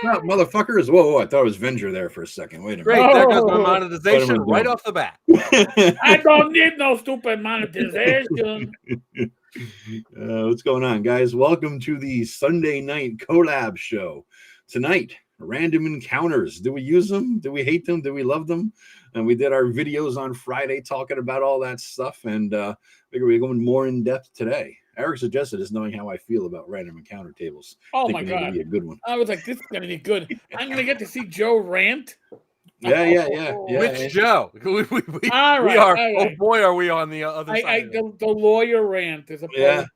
up, motherfuckers? Whoa, I thought it was Venger there for a second. Wait a minute. Great, there goes my monetization right off the bat. I don't need no stupid monetization. What's going on, guys? Welcome to the Sunday night collab show. Tonight, random encounters. Do we use them? Do we hate them? Do we love them? And we did our videos on Friday talking about all that stuff, and figure we're going more in depth today. Eric suggested is knowing how I feel about random encounter tables. Oh my God, be a good one. I was like, this is gonna be good. I'm gonna get to see Joe rant. Yeah. Which Joe? We All right, are. all right. Oh boy, are we on the other side? The lawyer rant is Yeah.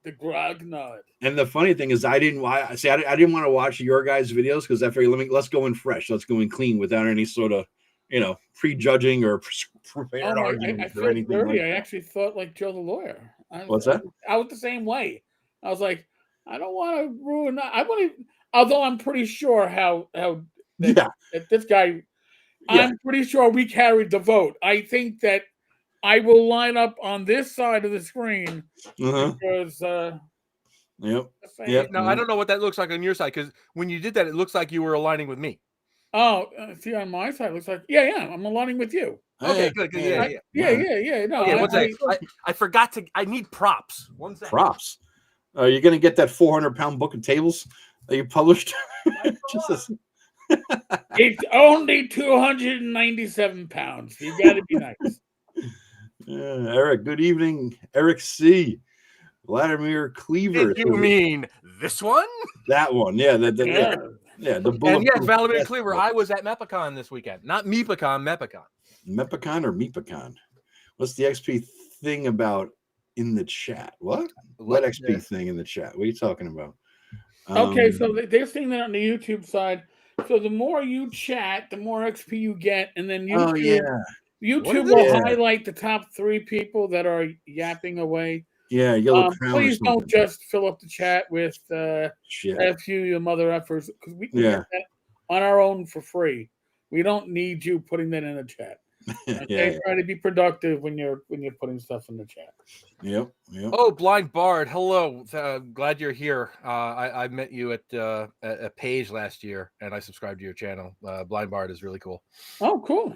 the Grognard. And the funny thing is, I didn't want to watch your guys' videos because I figured let's go in fresh, let's go in clean without any sort of prejudging or prepared argument or anything. Dirty. I actually thought like Joe the lawyer. What's that? I was the same way. I was like, I don't want to ruin. I want to, although I'm pretty sure that this guy. Yeah. I'm pretty sure we carried the vote. I think that I will line up on this side of the screen because. Yep. No, I don't know what that looks like on your side because when you did that, it looks like you were aligning with me. Oh, see, on my side, it looks like I'm aligning with you. Okay, good. Yeah. No, I forgot to. I need props. 1 second. Props. Are you going to get that 400-pound book of tables that you published? It's only 297 pounds. You got to be nice. Eric, good evening. Eric C. Vladimir Cleaver. Did you mean this one? That one, yeah. The bullet. And yes, Vladimir Cleaver. I was at Mepicon this weekend. Not Meepicon, Mepicon. Mepicon or Meepicon? What's the XP thing about in the chat? What XP thing in the chat? What are you talking about? Okay, so they're saying that on the YouTube side. So the more you chat, the more XP you get, and then YouTube will highlight the top 3 people that are yapping away. Yeah, yellow crown. Please don't just fill up the chat with F you mother effers, because we can get that on our own for free. We don't need you putting that in the chat. Okay, try to be productive when you're putting stuff in the chat. Yep. Oh, Blind Bard, hello. Glad you're here. I met you at a page last year, and I subscribed to your channel. Blind Bard is really cool. Oh, cool.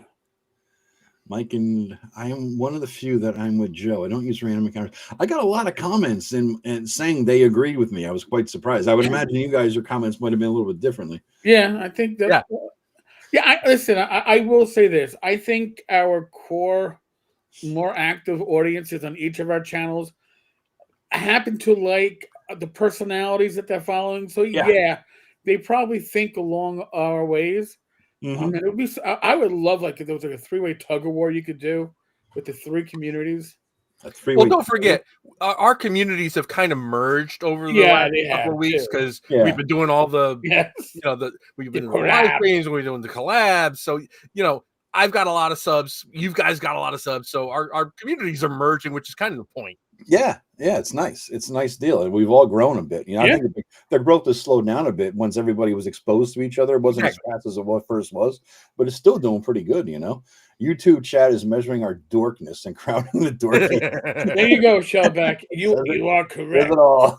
Mike, and I am one of the few that I'm with Joe. I don't use random encounters. I got a lot of comments and saying they agreed with me. I was quite surprised. I would imagine you guys, your comments might have been a little bit differently. Yeah, I think that. Listen, I will say this. I think our core, more active audiences on each of our channels happen to like the personalities that they're following. So they probably think along our ways. Mm-hmm. I mean, it would be. I would love if there was like a 3-way tug of war you could do with the 3 communities. Well, don't forget, our communities have kind of merged over the last couple of weeks because we've been doing all the, we've been doing the live streams, we're doing the collabs. So, I've got a lot of subs. You guys got a lot of subs. So our communities are merging, which is kind of the point. Yeah, it's nice. It's a nice deal. And we've all grown a bit. I think the growth has slowed down a bit once everybody was exposed to each other. It wasn't as fast as it first was, but it's still doing pretty good, YouTube chat is measuring our dorkness and crowding the dorkness. There you go, Shellback. You are correct. It all.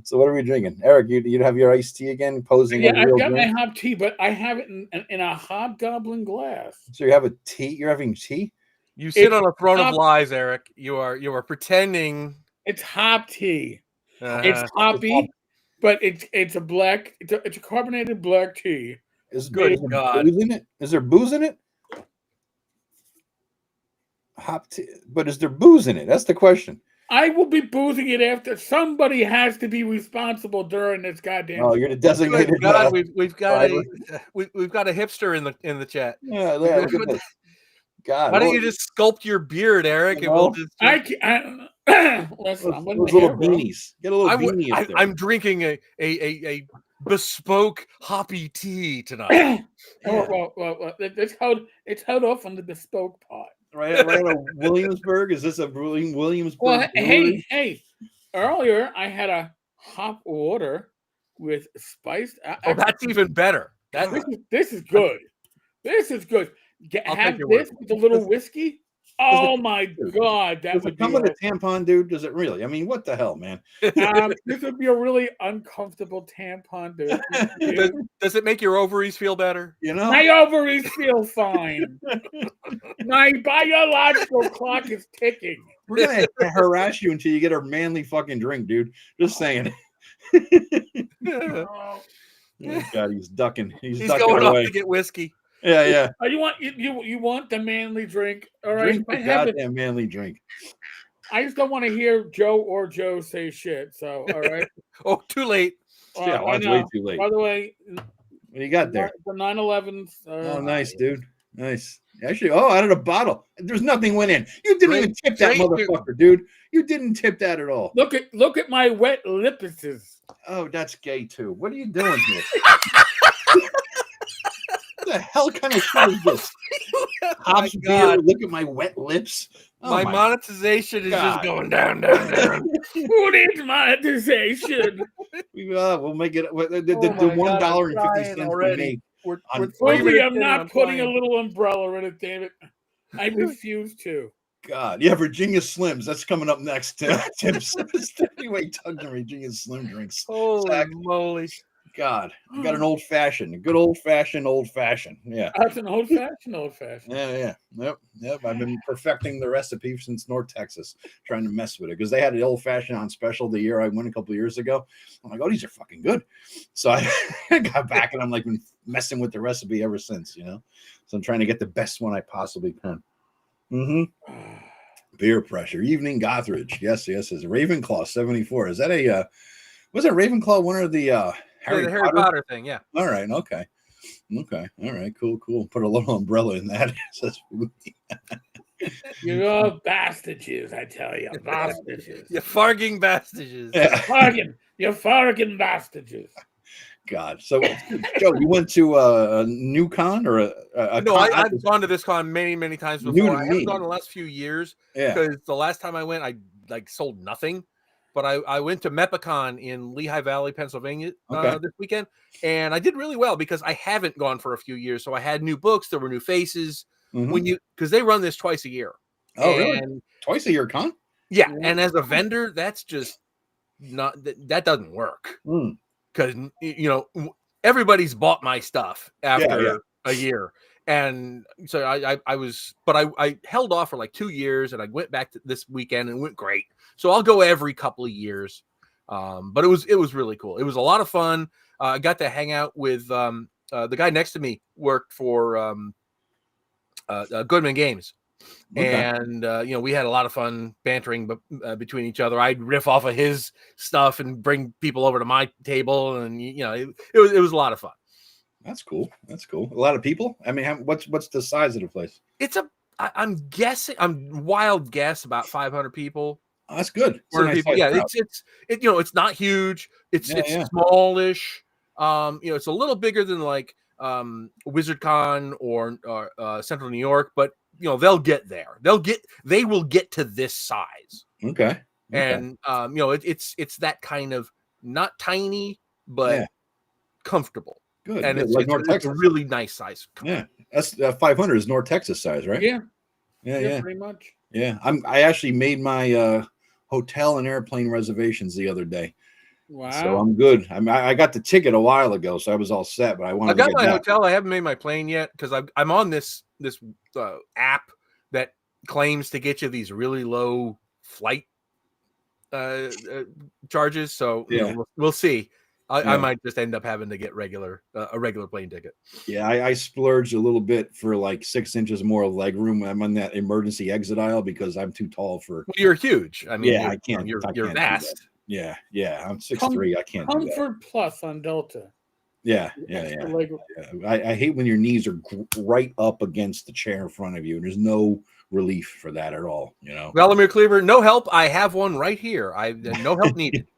So what are we drinking? Eric, you have your iced tea again? Posing. Yeah, I've got my hop tea, but I have it in a hobgoblin glass. So you have a tea? You're having tea? You sit on a throne of lies, Eric. You are pretending. It's hop tea. It's hoppy, but it's a black. It's a carbonated black tea. Is there booze in it? Is there booze in it? Hop tea, but is there booze in it? That's the question. I will be boozing it after. Somebody has to be responsible during this goddamn. Oh, you're the designated. God, we've got a hipster in the chat. Yeah, look at this. God, why don't you just sculpt your beard, Eric? And we'll just listen, those little beanies. Get a little beanie up there. I'm drinking a bespoke hoppy tea tonight. Well, it's held off on the bespoke part. Right out of Williamsburg. Is this a Williamsburg? Well, hey! Earlier I had a hop water with spiced. That's even better. This is good. This is good. Have this with a little whiskey. Oh my God, that does would it come with a tampon, dude? Does it really? I mean, what the hell, man? This would be a really uncomfortable tampon, dude. Does it make your ovaries feel better? You know, my ovaries feel fine. My biological clock is ticking. We're gonna harass you until you get a manly fucking drink, dude. Just saying. Oh God, he's ducking. He's ducking going away. off to get whiskey. Yeah. Oh, you want the manly drink? All right, drink the goddamn manly drink. I just don't want to hear Joe say shit. So, all right. Oh, too late. Yeah, it's way too late. By the way, what do you got there? The 911s. Oh, nice, dude. Nice. Actually, out of the bottle. There's nothing went in. You didn't even tip that motherfucker, dude. You didn't tip that at all. Look at my wet lippises. Oh, that's gay too. What are you doing here? What the hell kind of shit is this? Oh God. Look at my wet lips. Oh my monetization is just going down. Who needs monetization? We'll make it the $1.50 we make. I'm not putting a little umbrella in it, damn it. I refuse to. God, yeah, Virginia Slims. That's coming up next. Anyway, tugged on Virginia Slim drinks. Holy moly. God, I got an old fashioned, a good old fashioned. Yeah, that's an old fashioned. Yeah. Yep. I've been perfecting the recipe since North Texas, trying to mess with it because they had an old fashioned on special the year I went a couple of years ago. I'm like, oh, these are fucking good. So I got back and I'm like been messing with the recipe ever since, So I'm trying to get the best one I possibly can. Beer pressure, evening Gothridge. Yes. Is Ravenclaw 74. Is that was it Ravenclaw one of the Harry Potter thing, yeah. All right, okay. All right, cool. Put a little umbrella in that. You're bastards, I tell you, bastards. You're farging bastards. Yeah. You're farging bastards. God. So, Joe, you went to a new con or a no? con? I've gone to this con many times before. I haven't gone in the last few years because the last time I went, I sold nothing. But I went to Mepicon in Lehigh Valley, Pennsylvania this weekend, and I did really well because I haven't gone for a few years. So I had new books, there were new faces. Because they run this twice a year. Oh, really? Twice a year con? Yeah, and as a vendor, that's just not that doesn't work because everybody's bought my stuff after a year. And so I held off for like 2 years and I went back to this weekend and it went great. So I'll go every couple of years. But it was really cool. It was a lot of fun. I got to hang out with the guy next to me worked for Goodman Games. Okay. And we had a lot of fun bantering between each other. I'd riff off of his stuff and bring people over to my table, and it was a lot of fun. That's cool. A lot of people. I mean, what's the size of the place? I'm guessing. I'm wild guess about 500 people. Oh, that's good. People. Yeah, it's not huge. It's smallish. It's a little bigger than like WizardCon or Central New York, but they'll get there. They will get to this size. Okay. And it's that kind of not tiny but comfortable. Good. And good. It's a really nice size. Yeah, that's 500 is North Texas size, right? Yeah, pretty much. Yeah, I actually made my hotel and airplane reservations the other day. Wow. So I'm good. I got the ticket a while ago, so I was all set. But I got my hotel. I haven't made my plane yet because I'm on this app that claims to get you these really low flight charges. So we'll see. I might just end up having to get a regular plane ticket. Yeah, I splurged a little bit for like 6 inches more of leg room. I'm on that emergency exit aisle because I'm too tall for. Well, you're huge. I mean, I can't. You're vast. Yeah. I'm 6'3". I can't do that. Comfort Plus on Delta. Yeah. I hate when your knees are right up against the chair in front of you, and there's no relief for that at all. Vladimir Cleaver, no help. I have one right here. No help needed.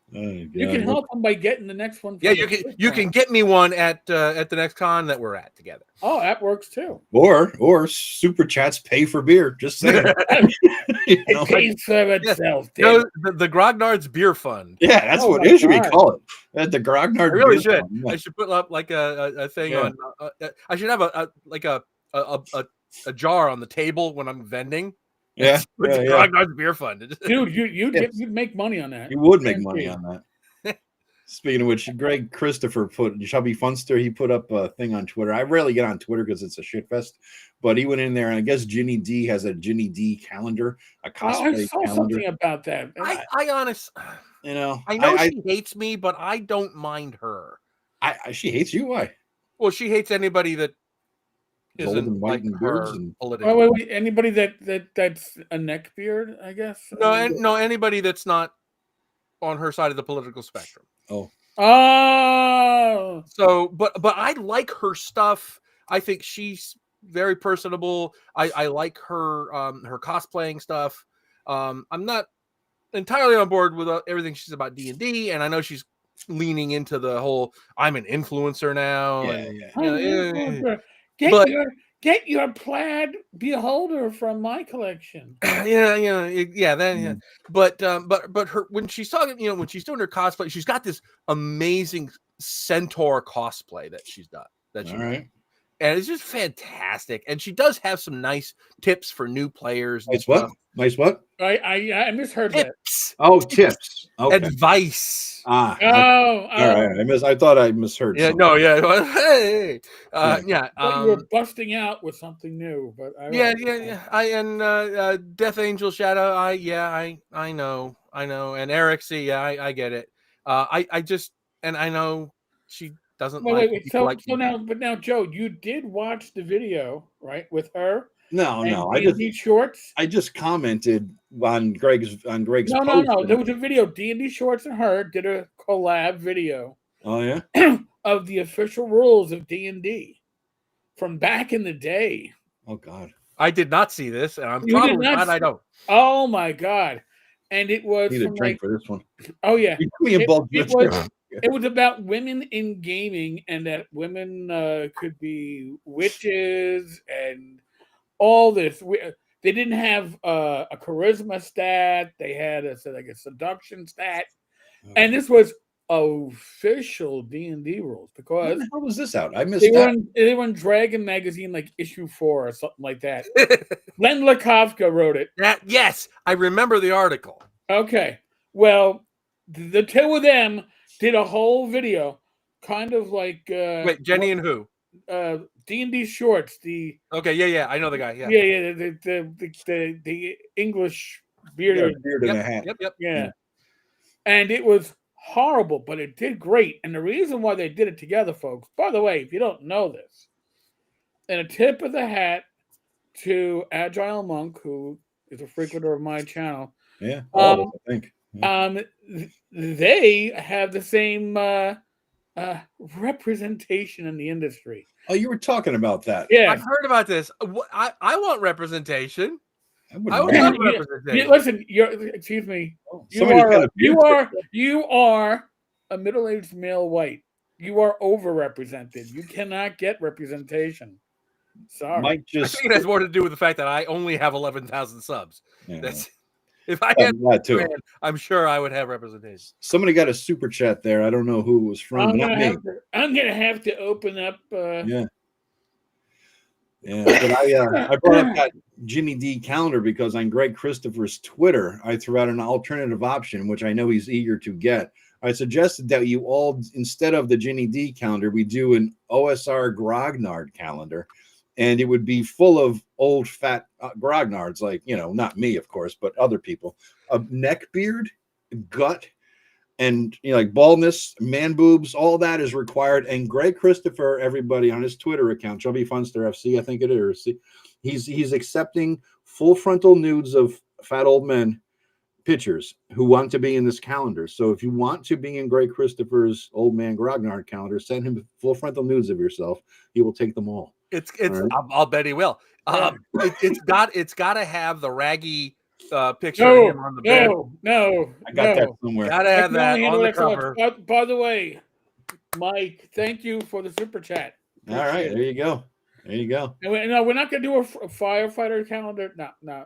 You can help them by getting the next one. Yeah, you can get me one at the next con that we're at together. Oh, that works too. Or super chats pay for beer. Just saying. It pays for itself. The Grognard's beer fund. Yeah, that's what it should be called. The Grognard. I really should. Fund. I should put up like a thing on. I should have a a jar on the table when I'm vending. Yeah, Grognard's beer fund. Dude, you'd make money on that. You would make money on that. Speaking of which, Greg Christopher Chubby Funster, he put up a thing on Twitter. I rarely get on Twitter because it's a shit fest, but he went in there, and I guess Ginny D has a Ginny D calendar, a cosplay I saw calendar. something about that. I honestly, I know she hates me, but I don't mind her. She hates you? Why? Well, she hates anybody that isn't like her politically. Wait, anybody that's a neckbeard, I guess. No, anybody that's not on her side of the political spectrum. Oh. So, but I like her stuff. I think she's very personable. I like her her cosplaying stuff. I'm not entirely on board with everything she's about D&D, and I know she's leaning into the whole I'm an influencer now. Get your plaid beholder from my collection. But her when she's talking, when she's doing her cosplay, she's got this amazing centaur cosplay that she's done. And it's just fantastic. And she does have some nice tips for new players. Nice what? Nice what? I misheard tips. That. Oh, tips. Okay. Advice. All right. I thought I misheard. Yeah. Something. No. Yeah. Hey. You were busting out with something new, but Death Angel Shadow. I know. And Eric C. I get it. I know she doesn't now, Joe, you did watch the video, right, with her? No. D&D Shorts. I just commented on Greg's post. No. There was a video. D&D Shorts and her did a collab video. Oh yeah. Of the official rules of D&D from back in the day. Oh God. I did not see this, and I'm probably glad I don't. Oh my God. And it was I need a drink for this one. Oh yeah. It was about women in gaming, and that women could be witches and all this. They didn't have a charisma stat. They had a seduction stat, and this was official D&D rules because how was this out? I missed that. They were in Dragon Magazine, like issue 4 or something like that. Len Lakovka wrote it. Yes, I remember the article. Okay, well, the two of them did a whole video, kind of like. Wait, Jenny and who? D&D Shorts. I know the guy. The English beard in a hat. Yep. Yeah, and it was horrible, but it did great. And the reason why they did it together, folks. By the way, if you don't know this, and a tip of the hat to Agile Monk, who is a frequenter of my channel. Yeah, I think. Yeah. They have the same representation in the industry. Oh, you were talking about that. Yeah, I've heard about this. I want representation. I would love representation. Listen, excuse me. You are a middle-aged male white. You are overrepresented. You cannot get representation. Sorry. I think it has more to do with the fact that I only have 11,000 subs. Yeah. If I had that too, I'm sure I would have representation. Somebody got a super chat there. I don't know who it was from. I'm gonna have to open up. Yeah. But I brought up that Ginny D calendar because on Greg Christopher's Twitter, I threw out an alternative option, which I know he's eager to get. I suggested that you all, instead of the Ginny D calendar, we do an OSR Grognard calendar. And it would be full of old fat grognards, like, not me, of course, but other people. A neck beard, gut, and like baldness, man boobs, all that is required. And Greg Christopher, everybody on his Twitter account, Chubby Funster FC, I think it is. He's accepting full frontal nudes of fat old men pictures who want to be in this calendar. So if you want to be in Greg Christopher's old man Grognard calendar, send him full frontal nudes of yourself. He will take them all. It's right. I'll bet he will. It's got to have the raggy picture of him on the bed. No, I got that somewhere. Gotta have that on the cover. By the way, Mike, thank you for the super chat. All right, there you go. No, we're not gonna do a firefighter calendar. No.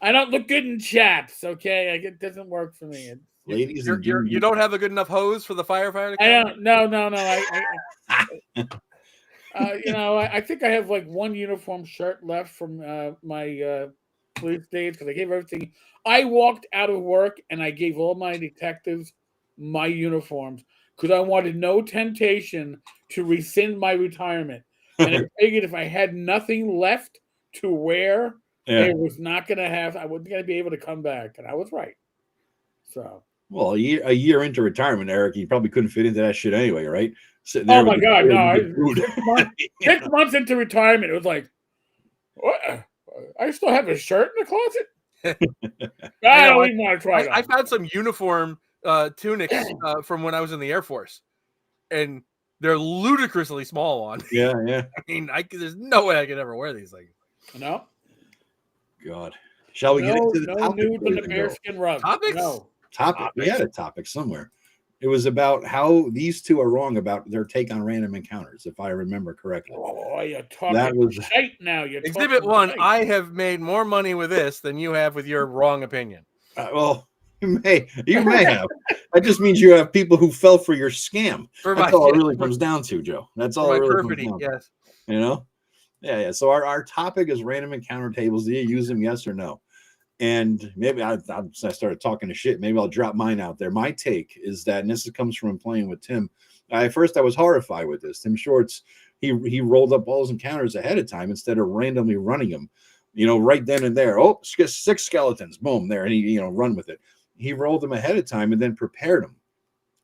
I don't look good in chats. Okay, it doesn't work for me. Ladies, you don't have a good enough hose for the firefighter calendar? I don't. No. I think I have like one uniform shirt left from my police days because I gave everything. I walked out of work and I gave all my detectives my uniforms because I wanted no temptation to rescind my retirement. And I figured if I had nothing left to wear, it was not going to have. I wasn't going to be able to come back, and I was right. So. Well, a year into retirement, Eric, you probably couldn't fit into that shit anyway, right? Oh my God, no! 6 months into retirement, it was like, what? I still have a shirt in the closet. I don't even want to try it. I found some uniform tunics from when I was in the Air Force, and they're ludicrously small on. Yeah. I mean, there's no way I could ever wear these things. No. God, shall we get into the topic? Nude in the bearskin rug. Topics? No. Topic. We had a topic somewhere. It was about how these two are wrong about their take on random encounters, if I remember correctly. Oh, you're talking shite now. Exhibit 1, shite. I have made more money with this than you have with your wrong opinion. Well, you may have. That just means you have people who fell for your scam. That's all it really comes down to, Joe. That's all it really comes down to. Yes. You know? Yeah. So our topic is random encounter tables. Do you use them, yes or no? And maybe I started talking to shit. Maybe I'll drop mine out there. My take is that, and this comes from playing with Tim. At first, I was horrified with this. Tim Shorts, he rolled up all his encounters ahead of time instead of randomly running them, right then and there. Oh, 6 skeletons, boom, there, and he, run with it. He rolled them ahead of time and then prepared them.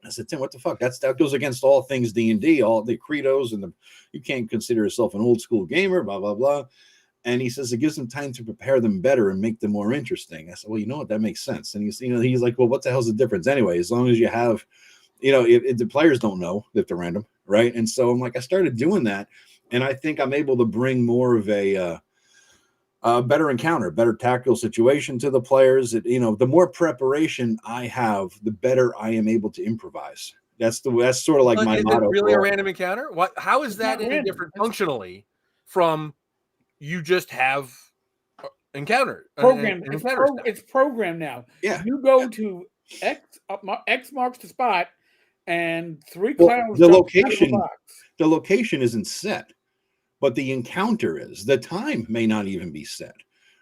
I said, Tim, what the fuck? That goes against all things D&D, all the credos, and you can't consider yourself an old school gamer, blah, blah, blah. And he says it gives them time to prepare them better and make them more interesting. I said, well, you know what? That makes sense. And he's like, well, what the hell's the difference anyway? As long as you have, if the players don't know if they're random, right? And so I'm like, I started doing that, and I think I'm able to bring more of a better encounter, better tactical situation to the players. The more preparation I have, the better I am able to improvise. That's sort of like my motto. Is it really a random encounter? How is that any different functionally from you just have encounter? It's programmed now. Yeah. You go to X marks the spot, and 3 clowns. The location isn't set, but the encounter is. The time may not even be set,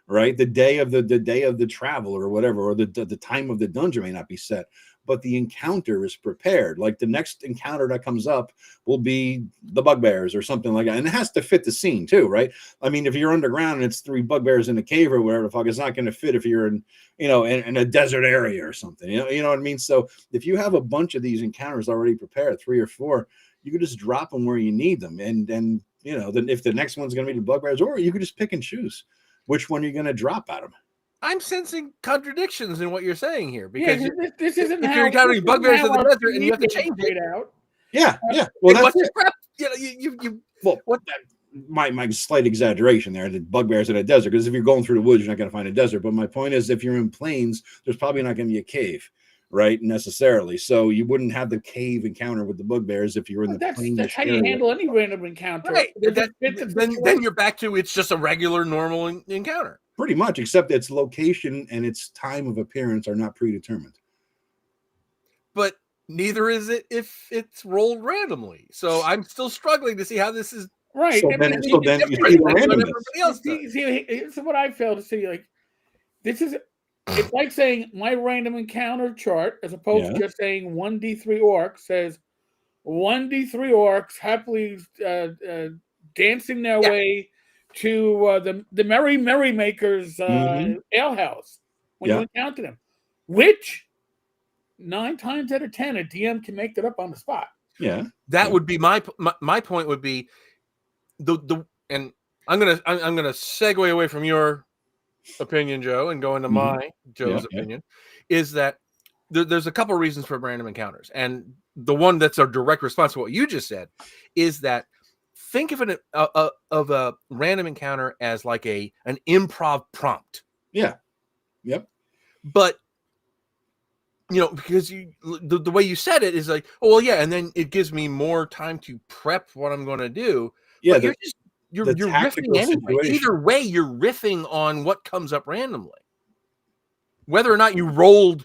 right? The day of the travel or whatever, or the time of the dungeon may not be set, but the encounter is prepared. Like the next encounter that comes up will be the bugbears or something like that. And it has to fit the scene too, right? I mean, if you're underground and it's 3 bugbears in a cave or whatever the fuck, it's not going to fit if you're in a desert area or something. You know what I mean? So if you have a bunch of these encounters already prepared, 3 or 4, you can just drop them where you need them. And then if the next one's going to be the bugbears, or you could just pick and choose which one you're going to drop at them. I'm sensing contradictions in what you're saying here, because this isn't if you're encountering bugbears in the desert and you have to change it out. Yeah. Well, that's my slight exaggeration there. The bugbears in a desert, because if you're going through the woods, you're not going to find a desert. But my point is, if you're in plains, there's probably not going to be a cave, right? Necessarily. So you wouldn't have the cave encounter with the bugbears if you're in the plains. That's how you handle any random encounter. Right. Then you're back to it's just a regular, normal encounter. Pretty much, except its location and its time of appearance are not predetermined. But neither is it if it's rolled randomly. So I'm still struggling to see how this is right. So then you see the randomness. So what I fail to see, like, it's like saying my random encounter chart, as opposed to just saying 1d3 orcs, says 1d3 orcs happily dancing their way to the Merry Makers alehouse when you encounter them, which 9 times out of 10 a DM can make that up on the spot. Yeah, that would be my point. Would be and I'm gonna segue away from your opinion, Joe, and go into Joe's opinion. Is that there's a couple of reasons for random encounters, and the one that's a direct response to what you just said is that. Think of a random encounter as like an improv prompt. Yeah. Yep. But because the way you said it is like, oh well, yeah, and then it gives me more time to prep what I'm going to do. Yeah, you're riffing anyway. Either way, you're riffing on what comes up randomly, whether or not you rolled,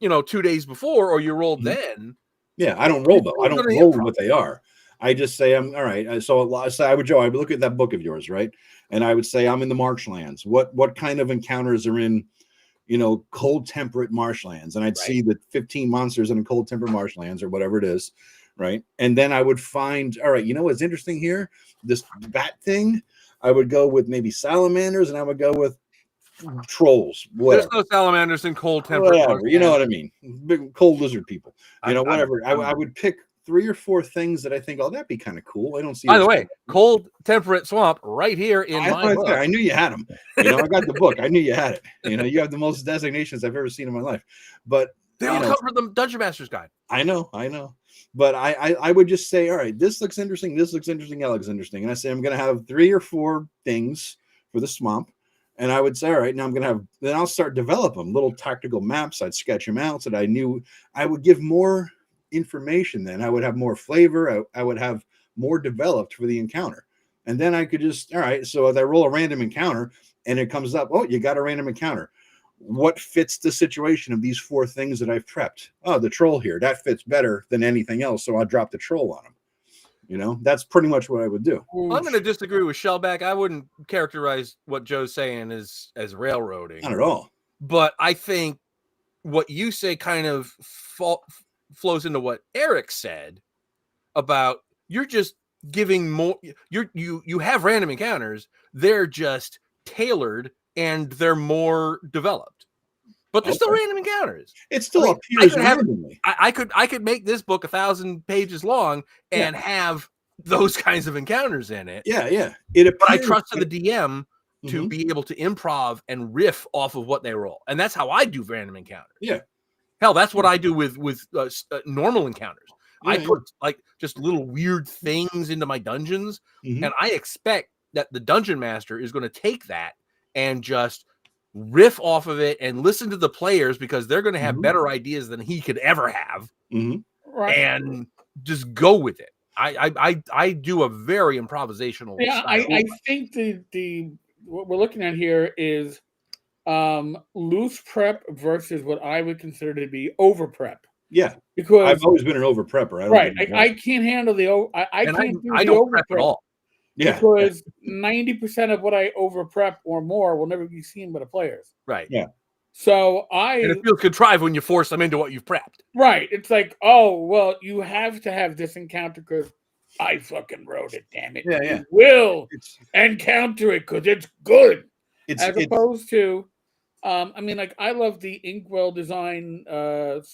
2 days before or you rolled then. Yeah, I don't roll though. I don't roll what they are. I just say I'm all right. So I would look at that book of yours, right? And I would say I'm in the marshlands. What kind of encounters are in, cold temperate marshlands? And I'd see the 15 monsters in cold temperate marshlands or whatever it is, right? And then I would find, all right, what's interesting here? This bat thing. I would go with maybe salamanders, and I would go with trolls. Whatever. There's no salamanders in cold temperate. Whatever, you know what I mean? Big cold lizard people. Whatever. I would pick 3 or 4 things that I think, that'd be kind of cool. I don't see. By the way, cold temperate swamp right here in my book. I knew you had them. I got the book. I knew you had it. You have the most designations I've ever seen in my life. But they all come from the Dungeon Master's Guide. I know. But I would just say, all right, this looks interesting. This looks interesting. That looks interesting. And I say, I'm going to have 3 or 4 things for the swamp. And I would say, all right, now then I'll start develop them, little tactical maps. I'd sketch them out so that I knew I would give more information. Then I would have more flavor. I would have more developed for the encounter. And then I could just, all right, so if I roll a random encounter and it comes up, you got a random encounter. What fits the situation of these 4 things that I've prepped? Oh, the troll here. That fits better than anything else. So I'll drop the troll on him. That's pretty much what I would do. Well, I'm going to disagree with Shellback. I wouldn't characterize what Joe's saying as railroading. Not at all. But I think what you say kind of flows into what Eric said about you're just giving more. You have random encounters. They're just tailored and they're more developed. But they're still random encounters. It still appears randomly. I could make this book 1,000 pages long and have those kinds of encounters in it. Yeah. But I trusted the DM to be able to improv and riff off of what they roll, and that's how I do random encounters. Yeah. Hell, that's what I do with normal encounters. I put just little weird things into my dungeons, and I expect that the dungeon master is going to take that and just riff off of it and listen to the players because they're going to have better ideas than he could ever have, and just go with it. I do a very improvisational. Yeah, I think the what we're looking at here is loose prep versus what I would consider to be over prep. Yeah, because I've always been an over prepper. I can't handle the I can't do the don't over prep at all. Yeah, because 90% of what I over prep or more will never be seen by the players. Right. Yeah. So and it feels contrived when you force them into what you've prepped. Right. It's like, oh well, you have to have this encounter because I fucking wrote it. Damn it. Yeah. You will encounter it because it's good. As opposed to, I love the Inkwell design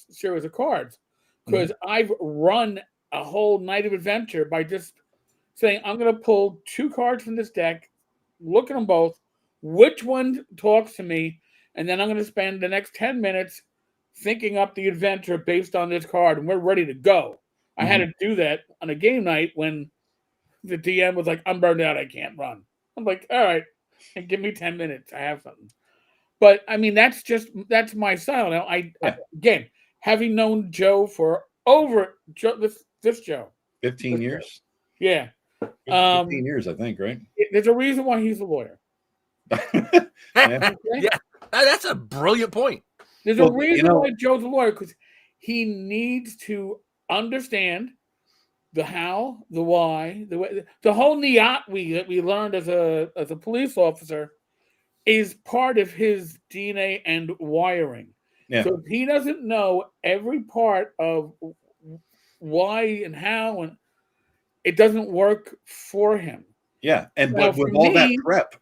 series of cards because I've run a whole night of adventure by just saying, I'm going to pull 2 cards from this deck, look at them both, which one talks to me, and then I'm going to spend the next 10 minutes thinking up the adventure based on this card, and we're ready to go. I had to do that on a game night when the DM was like, I'm burned out, I can't run. I'm like, all right, and give me 10 minutes, I have something. But, that's my style. Now, again, having known Joe for this Joe. 15 years? Yeah. 15 years, I think, right? There's a reason why he's a lawyer. Yeah, that's a brilliant point. There's a reason why Joe's a lawyer, because he needs to understand the how, the why, the whole NIAT that we learned as a police officer is part of his DNA and wiring. Yeah. So if he doesn't know every part of why and how, and it doesn't work for him. Yeah, but with all that prep,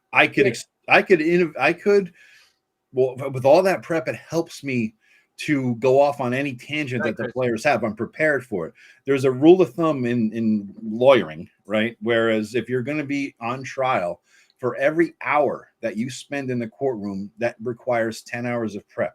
with all that prep, it helps me to go off on any tangent that the players have. I'm prepared for it. There's a rule of thumb in lawyering, right? Whereas if you're going to be on trial, for every hour that you spend in the courtroom, that requires 10 hours of prep,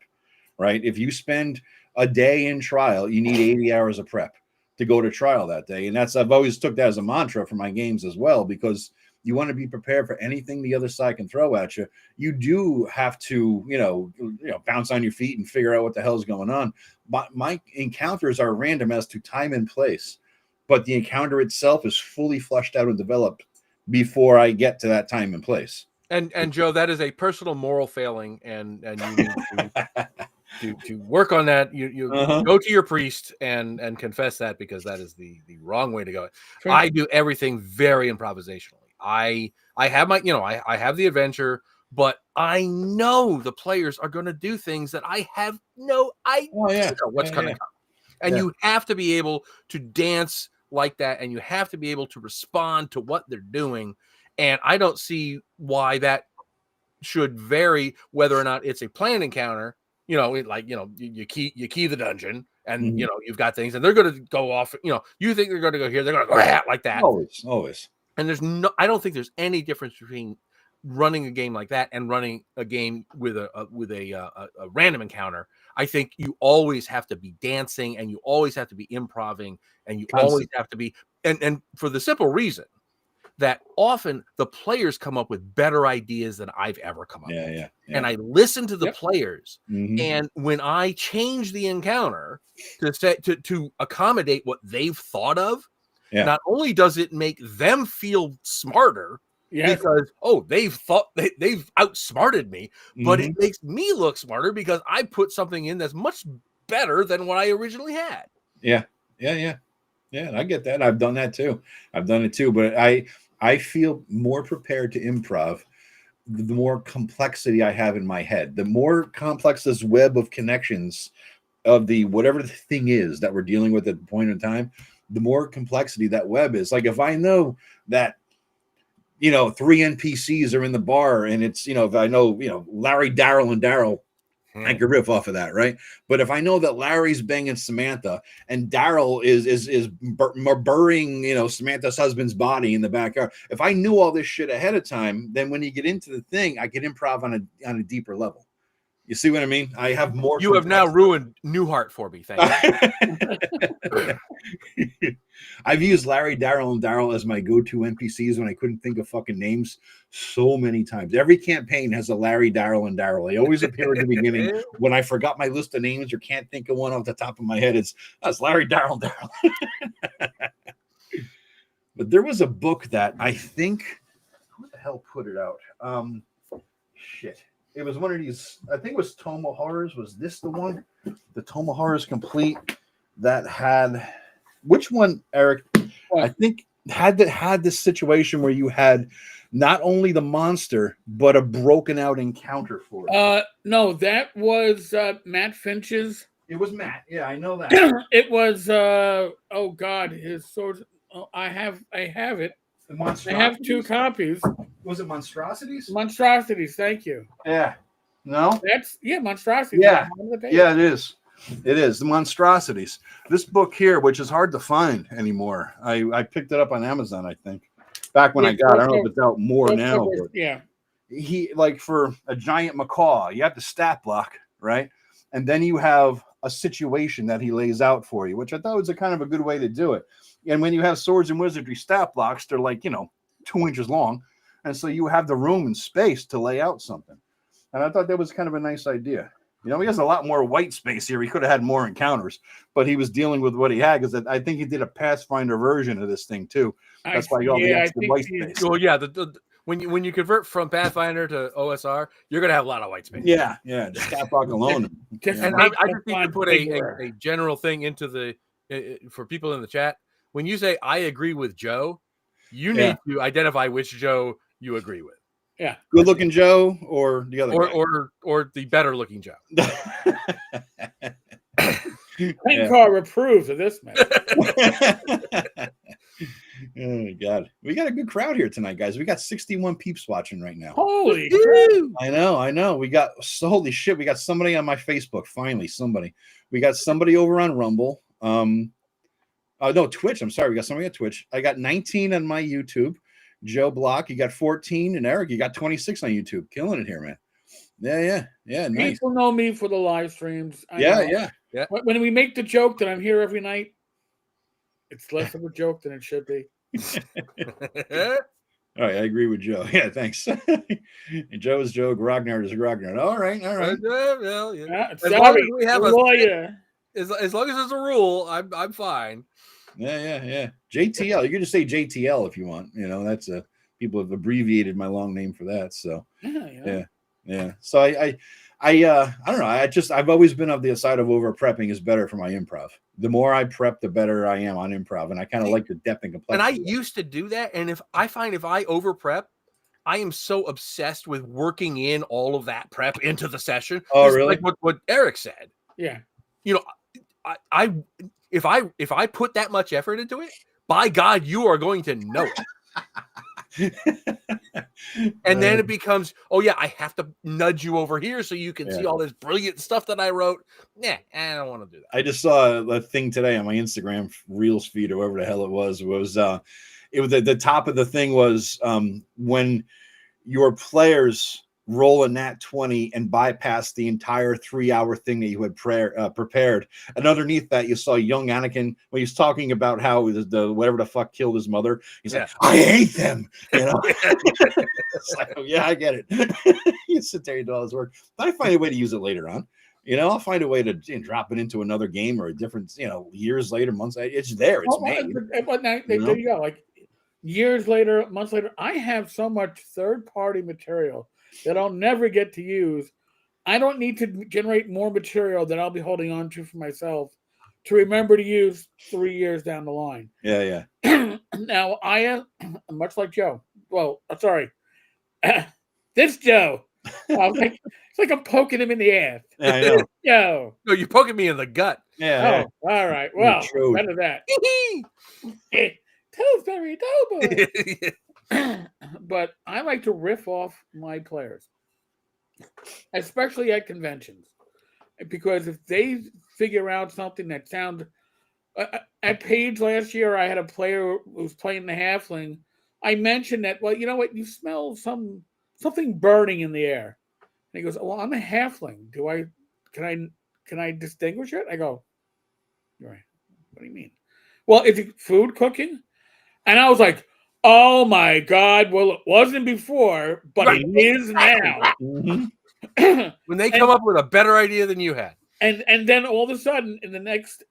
right? If you spend a day in trial, you need 80 hours of prep to go to trial that day. And I've always took that as a mantra for my games as well, because you want to be prepared for anything the other side can throw at you. You do have to, bounce on your feet and figure out what the hell is going on. But my encounters are random as to time and place, but the encounter itself is fully fleshed out and developed before I get to that time and place. And Joe, that is a personal moral failing, and you need to to work on that, you go to your priest and confess that, because that is the wrong way to go. Sure. I do everything very improvisationally. I have my, I have the adventure, but I know the players are going to do things that I have no idea what's going to come. And you have to be able to dance like that, and you have to be able to respond to what they're doing. And I don't see why that should vary whether or not it's a planned encounter. You key the dungeon, and you've got things, and they're going to go off. You think they're going to go here, they're going to go like that. Always. And I don't think there's any difference between running a game like that and running a game with a random encounter. I think you always have to be dancing, and you always have to be improvising, and you always have to be, and for the simple reason that often the players come up with better ideas than I've ever come up with. Yeah. And I listen to the players, and when I change the encounter to accommodate what they've thought of, not only does it make them feel smarter, because they've outsmarted me, but it makes me look smarter because I put something in that's much better than what I originally had. Yeah, I get that. I've done that too. I've done it too, but I feel more prepared to improv the more complexity I have in my head. The more complex this web of connections of the whatever the thing is that we're dealing with at the point in time, the more complexity that web is. Like if I know that 3 NPCs are in the bar, and it's, if I know, Larry, Daryl, and Daryl, I could riff off of that, right? But if I know that Larry's banging Samantha and Daryl is burying, Samantha's husband's body in the backyard, if I knew all this shit ahead of time, then when you get into the thing, I could improv on a deeper level. You see what I mean? I have more. You have now ruined Newhart for me. Thank you. I've used Larry, Daryl, and Daryl as my go-to NPCs when I couldn't think of fucking names so many times. Every campaign has a Larry, Daryl, and Daryl. They always appear at the beginning when I forgot my list of names or can't think of one off the top of my head. That's Larry, Daryl, Daryl. But there was a book that I think, who the hell put it out? Shit. It was one of these, I think it was Toma Horrors. Was this the one? The Toma Horrors Complete that had, which one, Eric? I think had this situation where you had not only the monster, but a broken out encounter for it. No, that was Matt Finch's. It was Matt. Yeah, I know that. It was, oh God, his sword. Oh, I have it. I have 2 copies. Was it Monstrosities? Monstrosities, thank you. Yeah. No? That's Monstrosities. Yeah. Yeah, it is. It is. The Monstrosities. This book here, which is hard to find anymore. I picked it up on Amazon, I think. Back when I got it. I don't know if it's out more now. But he, like, for a giant macaw, you have the stat block, right? And then you have a situation that he lays out for you, which I thought was a kind of a good way to do it. And when you have swords and wizardry stat blocks, they're like, 2 inches long. And so you have the room and space to lay out something. And I thought that was kind of a nice idea. He has a lot more white space here. He could have had more encounters, but he was dealing with what he had, because I think he did a Pathfinder version of this thing too. That's why you all the extra white space. Well, yeah, when you convert from Pathfinder to OSR, you're gonna have a lot of white space. Yeah, just stat block alone. And I just need to put a general thing into the for people in the chat. When you say I agree with Joe, you need to identify which Joe you agree with. Yeah, good looking Joe or the other guy? or the better looking Joe. Tenkar approves of this man. Oh my God, we got a good crowd here tonight, guys. We got 61 peeps watching right now. Holy shit! I know. We got holy shit. We got somebody on my Facebook. Finally, somebody. We got somebody over on Rumble. No, Twitch. I'm sorry. We got somebody at Twitch. I got 19 on my YouTube. Joe Bloch, you got 14, and Eric, you got 26 on YouTube. Killing it here, man. Yeah. Nice. People know me for the live streams. Yeah. When we make the joke that I'm here every night, it's less of a joke than it should be. All right, I agree with Joe. Yeah, thanks. Joe is Joe. Grognard is Grognard. All right. Well, as long as we have a lawyer. As long as there's a rule, I'm fine. Yeah. JTL. You can just say JTL if you want. That's people have abbreviated my long name for that. So yeah. So I don't know. I've always been of the side of over prepping is better for my improv. The more I prep, the better I am on improv, and I kind of like the depth and complexity. And I used to do that, and if I over prep, I am so obsessed with working in all of that prep into the session. Oh, really? Like what Eric said. Yeah. You know, if I put that much effort into it, by God, you are going to know it. And then it becomes, oh yeah, I have to nudge you over here so you can see all this brilliant stuff that I wrote. Nah, I don't want to do that. I just saw a thing today on my Instagram Reels feed or whatever the hell it was it was the top of the thing was when your players roll a nat 20 and bypass the entire 3-hour thing that you had prepared. And underneath that, you saw young Anakin when he's talking about how the whatever the fuck killed his mother. He's like, I hate them. You know, it's like, oh, yeah, I get it. You sit there, you do all this work. But I find a way to use it later on. You know, I'll find a way to drop it into another game or a different, years later, months later. It's there. It's made. But now, there you go. Like years later, months later, I have so much third-party material that I'll never get to use. I don't need to generate more material that I'll be holding on to for myself to remember to use 3 years down the line. Yeah. Now, I am much like Joe. Well, sorry. This Joe. It's like I'm poking him in the ass. Yeah, I know. Yo. No, you're poking me in the gut. Yeah. Oh, all right. Well, better that. Pillsbury Doughboy. But I like to riff off my players, especially at conventions, because if they figure out something that sounds at Page last year, I had a player who was playing the halfling. I mentioned that, well, you know what? You smell something burning in the air. And he goes, well, I'm a halfling. Can I distinguish it? I go, right. What do you mean? Well, is it food cooking? And I was like, oh my God. Well, it wasn't before, but it is now. Mm-hmm. When they come up with a better idea than you had. And then all of a sudden in the next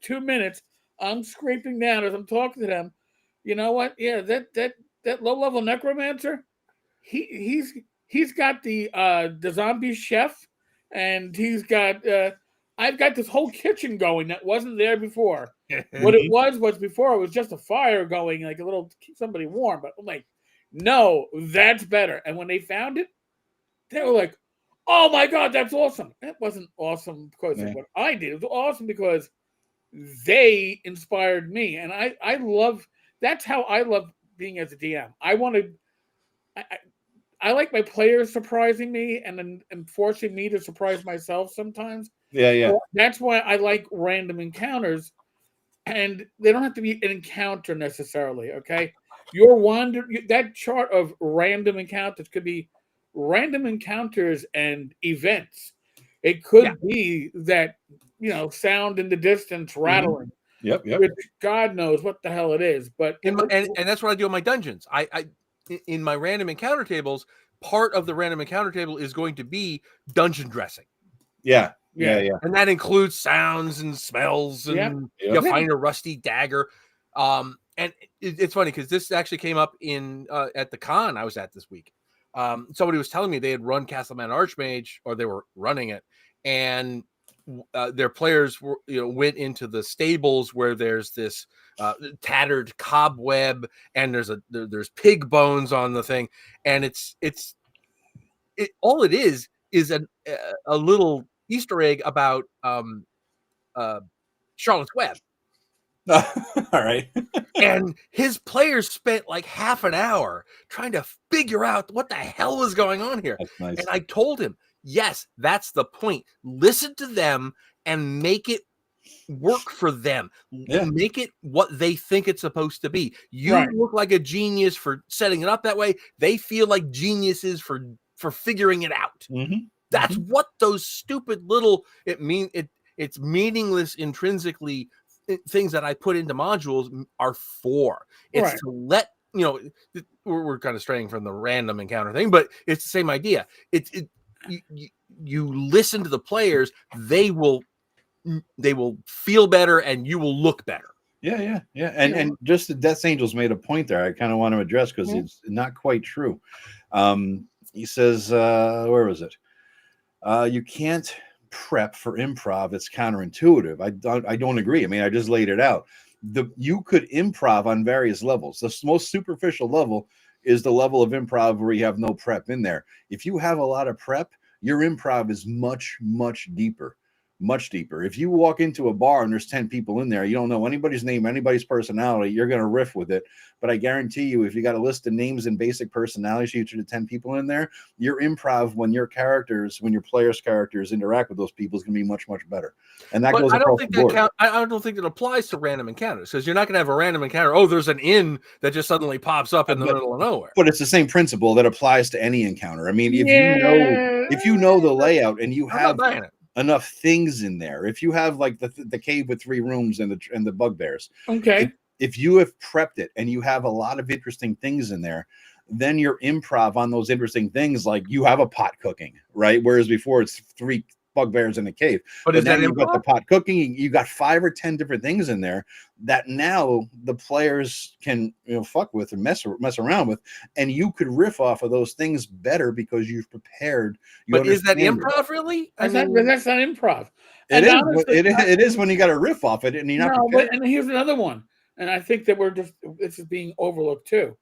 2 minutes, I'm scraping down as I'm talking to them. You know what? Yeah, that low-level necromancer, he's got the zombie chef, and he's got I've got this whole kitchen going that wasn't there before. What it was before, it was just a fire going, like a little to keep somebody warm. But I'm like, no, that's better. And when they found it, they were like, oh my God, that's awesome. That wasn't awesome because of what I did. It was awesome because they inspired me. And I love, that's how I love being as a DM. I like my players surprising me and forcing me to surprise myself sometimes. Yeah. So that's why I like random encounters, and they don't have to be an encounter necessarily. Okay, that chart of random encounters could be random encounters and events. It could be that sound in the distance rattling. Yep. Which God knows what the hell it is, but and that's what I do in my dungeons. I in my random encounter tables, part of the random encounter table is going to be dungeon dressing. Yeah. And that includes sounds and smells, and you find a rusty dagger. And it's funny because this actually came up in at the con I was at this week. Somebody was telling me they had run Castleman Archmage, or they were running it, and their players went into the stables where there's this tattered cobweb, and there's pig bones on the thing, and it's all it is a little Easter egg about Charlotte's Web. All right. And his players spent like half an hour trying to figure out what the hell was going on here. That's nice. And I told him, yes, that's the point. Listen to them and make it work for them. Make it what they think it's supposed to be. You look like a genius for setting it up that way. They feel like geniuses for figuring it out. Mm-hmm. That's what those stupid little it's meaningless intrinsically things that I put into modules are for. It's to let we're kind of straying from the random encounter thing, but it's the same idea. You listen to the players, they will feel better and you will look better. Yeah. And just the Death Angels made a point there I kind of want to address because it's not quite true. He says, where was it? You can't prep for improv. It's counterintuitive. I don't agree. I mean, I just laid it out. You could improv on various levels. The most superficial level is the level of improv where you have no prep in there. If you have a lot of prep, your improv is much, much deeper. Much deeper. If you walk into a bar and there's 10 people in there, you don't know anybody's name, anybody's personality, you're going to riff with it. But I guarantee you, if you got a list of names and basic personalities, each of the 10 people in there, your improv when your players' characters interact with those people is going to be much, much better. And that goes across the board. I don't think it applies to random encounters, because you're not going to have a random encounter. Oh, there's an inn that just suddenly pops up in the middle of nowhere. But it's the same principle that applies to any encounter. I mean, if you know the layout and you have enough things in there, if you have like the cave with 3 rooms and the bugbears, okay, if you have prepped it and you have a lot of interesting things in there, then your improv on those interesting things, like you have a pot cooking, right? Whereas before it's 3 bugbears in a cave. But then you've got the pot cooking, you got 5 or 10 different things in there that now the players can fuck with and mess around with, and you could riff off of those things better because you've prepared. But is that improv really? That's not improv. It is when you got to riff off it and you're not prepared. And here's another one, and I think that this is being overlooked too.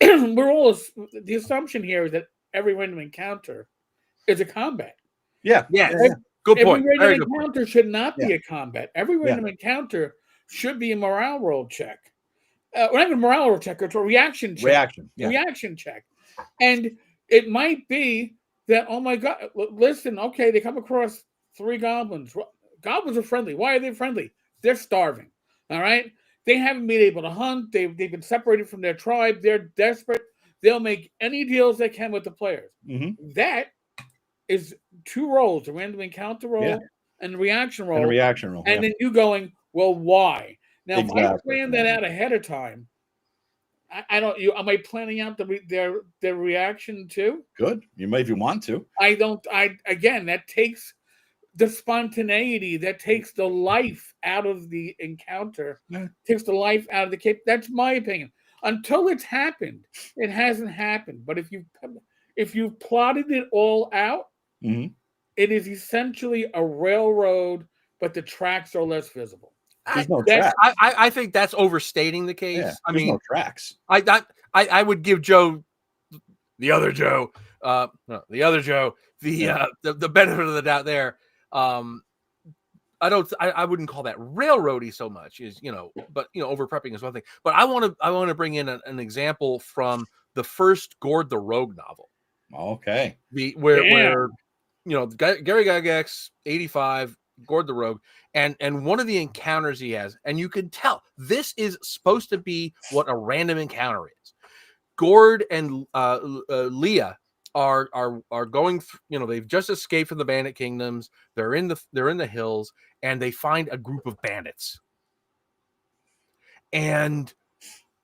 The assumption here is that every random encounter is a combat. Yeah. Good point. Every random encounter should not be a combat. Every random encounter should be a morale roll check. Not even a morale roll check, it's a reaction check. Reaction check. And it might be that, oh my God, listen, okay, they come across 3 goblins. Goblins are friendly. Why are they friendly? They're starving. All right? They haven't been able to hunt. They've been separated from their tribe. They're desperate. They'll make any deals they can with the players. Mm-hmm. That is 2 rolls, a random encounter roll and a reaction roll. And then you going, well, why? Now, if I plan that out ahead of time, I don't. Am I planning out their reaction too? Good. You may if you want to. I don't. Again, that takes the spontaneity, that takes the life out of the encounter, takes the life out of the cape. That's my opinion. Until it's happened, it hasn't happened. But if you've plotted it all out, it is essentially a railroad, but the tracks are less visible. There's no tracks. I think that's overstating the case. Yeah, I mean, no tracks. I would give Joe, the other Joe, the benefit of the doubt there. I wouldn't call that railroady so much, but over prepping is one thing. But I want to bring in an example from the first Gord the Rogue novel. Okay. Where Gary Gygax, 85, Gord the Rogue, and one of the encounters he has, and you can tell this is supposed to be what a random encounter is. Gord and Leah are going through, they've just escaped from the bandit kingdoms. They're in the hills, and they find a group of bandits. And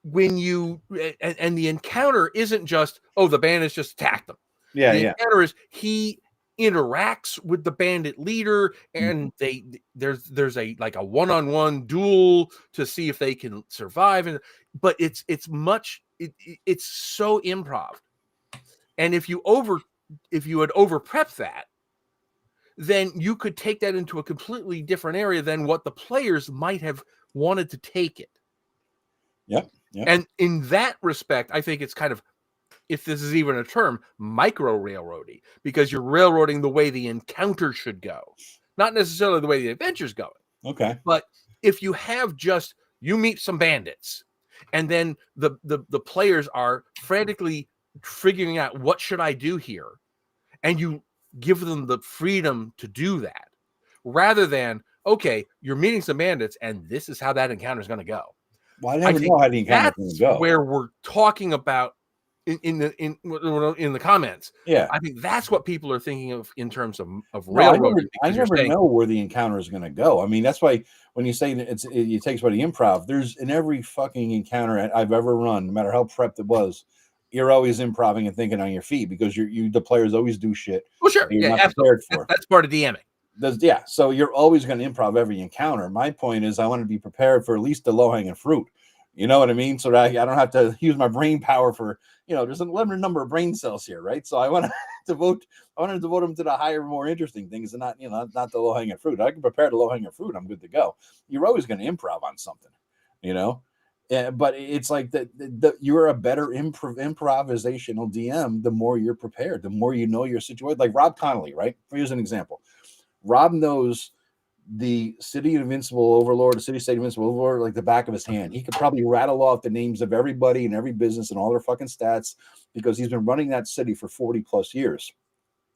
when the encounter isn't just, the bandits just attacked them. The encounter is he interacts with the bandit leader, and there's a one-on-one duel to see if they can survive. But it's so improv. And if you had over prepped that, then you could take that into a completely different area than what the players might have wanted to take it. Yep. And in that respect, I think it's kind of, if this is even a term, micro railroady, because you're railroading the way the encounter should go, not necessarily the way the adventure's going. Okay. But if you have just, you meet some bandits, and then the players are frantically figuring out, what should I do here? And you give them the freedom to do that, rather than, okay, you're meeting some bandits and this is how that encounter is going to go. Well, I never know how the encounter is going to go. Where we're talking about in the comments. Yeah, I think that's what people are thinking of in terms of railroad. I never know where the encounter is going to go. I mean, that's why when you say it takes about the improv, there's in every fucking encounter I've ever run, no matter how prepped it was, you're always improvising and thinking on your feet, because the players always do shit. Well, sure, you're not prepared for. That's part of DMing. So you're always going to improv every encounter. My point is, I want to be prepared for at least the low-hanging fruit. You know what I mean? So that I don't have to use my brain power for, there's a limited number of brain cells here, right? So I want devote them to the higher, more interesting things, and not the low hanging fruit. I can prepare the low hanging fruit. I'm good to go. You're always going to improv on something, but it's like you're a better improvisational DM the more you're prepared, the more you know your situation. Like Rob Connolly, right? Here's an example. Rob knows the city of Invincible Overlord, the city state of Invincible Overlord, like the back of his hand. He could probably rattle off the names of everybody and every business and all their fucking stats because he's been running that city for 40 plus years.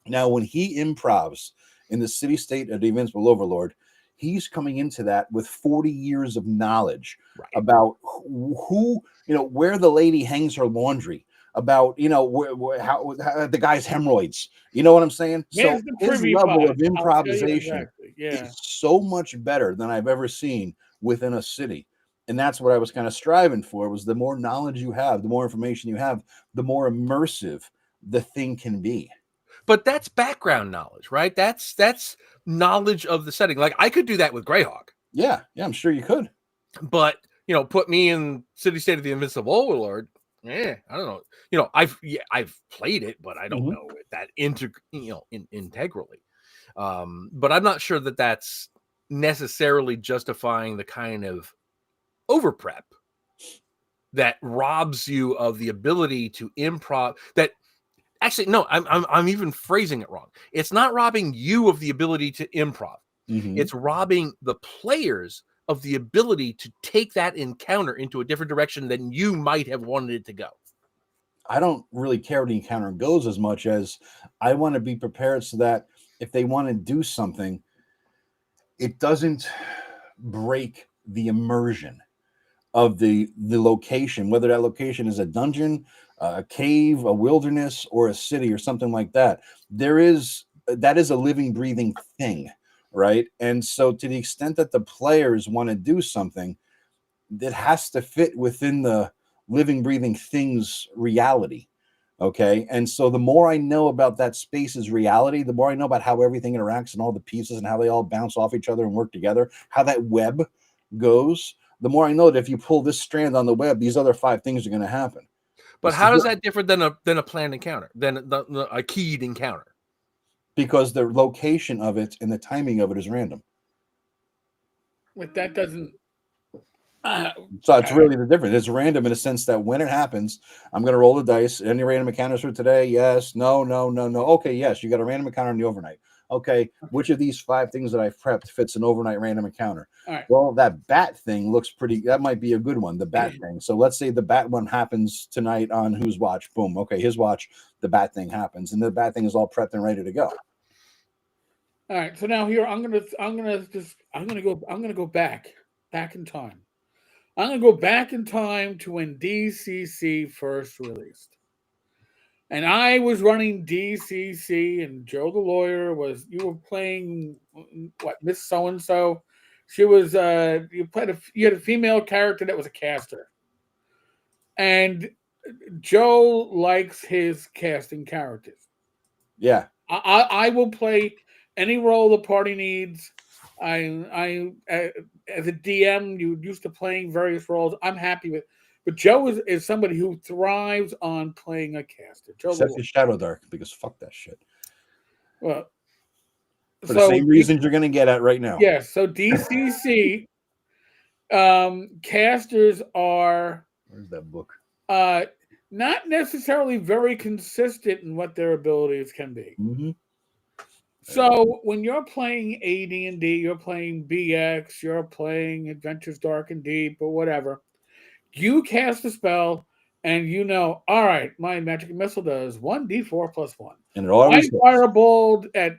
Now, when he improvs in the city state of the Invincible Overlord, he's coming into that with 40 years of knowledge about who, where the lady hangs her laundry, about how the guy's hemorrhoids. You know what I'm saying? So his level of improvisation is so much better than I've ever seen within a city. And that's what I was kind of striving for, was the more knowledge you have, the more information you have, the more immersive the thing can be. But that's background knowledge, right? That's knowledge of the setting. Like I could do that with Gryhawk. Yeah, I'm sure you could. But put me in City State of the Invincible Overlord. I don't know. I've played it, but I don't know it that integrally. But I'm not sure that that's necessarily justifying the kind of over prep that robs you of the ability to improv. That actually, no, I'm even phrasing it wrong. It's not robbing you of the ability to improv. It's robbing the players of the ability to take that encounter into a different direction than you might have wanted it to go. I don't really care where the encounter goes as much as I want to be prepared so that if they want to do something, it doesn't break the immersion of the location, whether that location is a dungeon, a cave, a wilderness, or a city or something like that. That is a living, breathing thing. Right. And so to the extent that the players want to do something, that has to fit within the living, breathing thing's reality. Okay. And so the more I know about that space's reality, the more I know about how everything interacts and all the pieces and how they all bounce off each other and work together, how that web goes, the more I know that if you pull this strand on the web, these other 5 things are going to happen. But how does that differ than a planned encounter, than a keyed encounter? Because the location of it and the timing of it is random. But that doesn't. So it's really the difference. It's random in a sense that when it happens, I'm going to roll the dice. Any random encounters for today? Yes. No. Okay. Yes. You got a random encounter in the overnight. Okay. Which of these 5 things that I've prepped fits an overnight random encounter? All right. Well, that bat thing looks pretty. That might be a good one. The bat thing. So let's say the bat one happens tonight on whose watch? Boom. Okay. His watch. The bat thing happens, and the bat thing is all prepped and ready to go. All right. So now here I'm gonna go back in time. I'm going to go back in time to when DCC first released. And I was running DCC, and Joe the lawyer you were playing, Miss So-and-so? She was, you had a female character that was a caster. And Joe likes his casting characters. Yeah. I will play any role the party needs. I as a DM, you used to playing various roles. I'm happy with, but Joe is somebody who thrives on playing a caster. Except for Shadow Dark, because fuck that shit. Well, for the same reasons you're going to get at right now. Yes. So DCC casters are. Where's that book? Not necessarily very consistent in what their abilities can be. Mm-hmm. So when you're playing AD&D, you're playing BX, you're playing Adventures Dark and Deep or whatever, you cast a spell and all right, my magic missile does 1d4 plus 1. And it always my firebolt as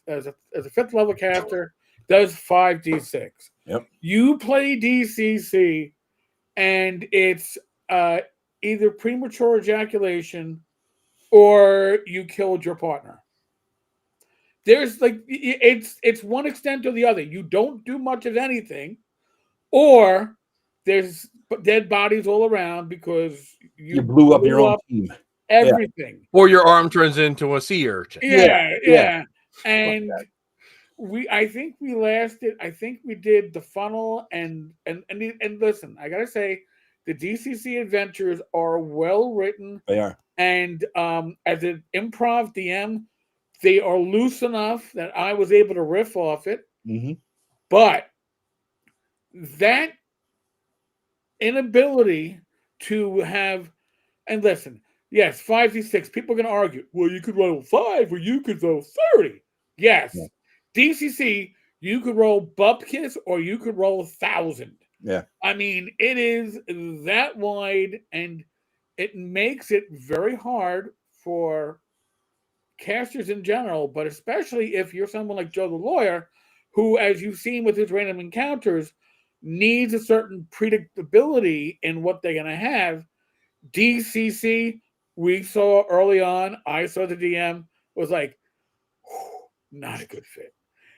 a 5th level caster does 5d6. Yep. You play DCC and it's either premature ejaculation or you killed your partner. There's it's one extent or the other. You don't do much of anything, or there's dead bodies all around because you blew up your own team. Everything. Yeah. Or your arm turns into a sea urchin. Yeah. And I think we did the funnel and listen, I gotta say, the DCC adventures are well written. They are. And as an improv DM, they are loose enough that I was able to riff off it. Mm-hmm. But that inability to have, and listen, yes, 5d6, people are going to argue, well, you could roll 5 or you could roll 30. Yes. Yeah. DCC, you could roll bupkis or you could roll 1,000. Yeah. I mean, it is that wide, and it makes it very hard for casters in general, but especially if you're someone like Joe the Lawyer, who, as you've seen with his random encounters, needs a certain predictability in what they're going to have. DCC, we saw early on, I saw the DM, was like, not a good fit.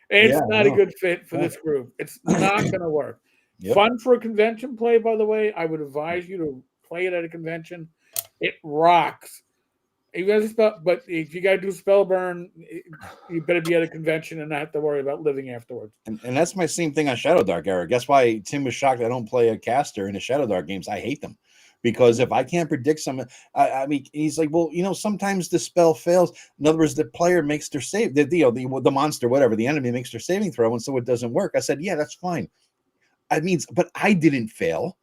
It's not a good fit for this group. It's not going to work. Yep. Fun for a convention play, by the way. I would advise you to play it at a convention. It rocks. You guys but if you got to do spell burn, you better be at a convention and not have to worry about living afterwards. And that's my same thing on Shadow Dark, Eric. That's why Tim was shocked I don't play a caster in the Shadow Dark games. I hate them. Because if I can't predict something, I mean, he's like, well, sometimes the spell fails. In other words, the player makes their save, the monster, whatever, the enemy makes their saving throw, and so it doesn't work. I said, yeah, that's fine. I mean, but I didn't fail.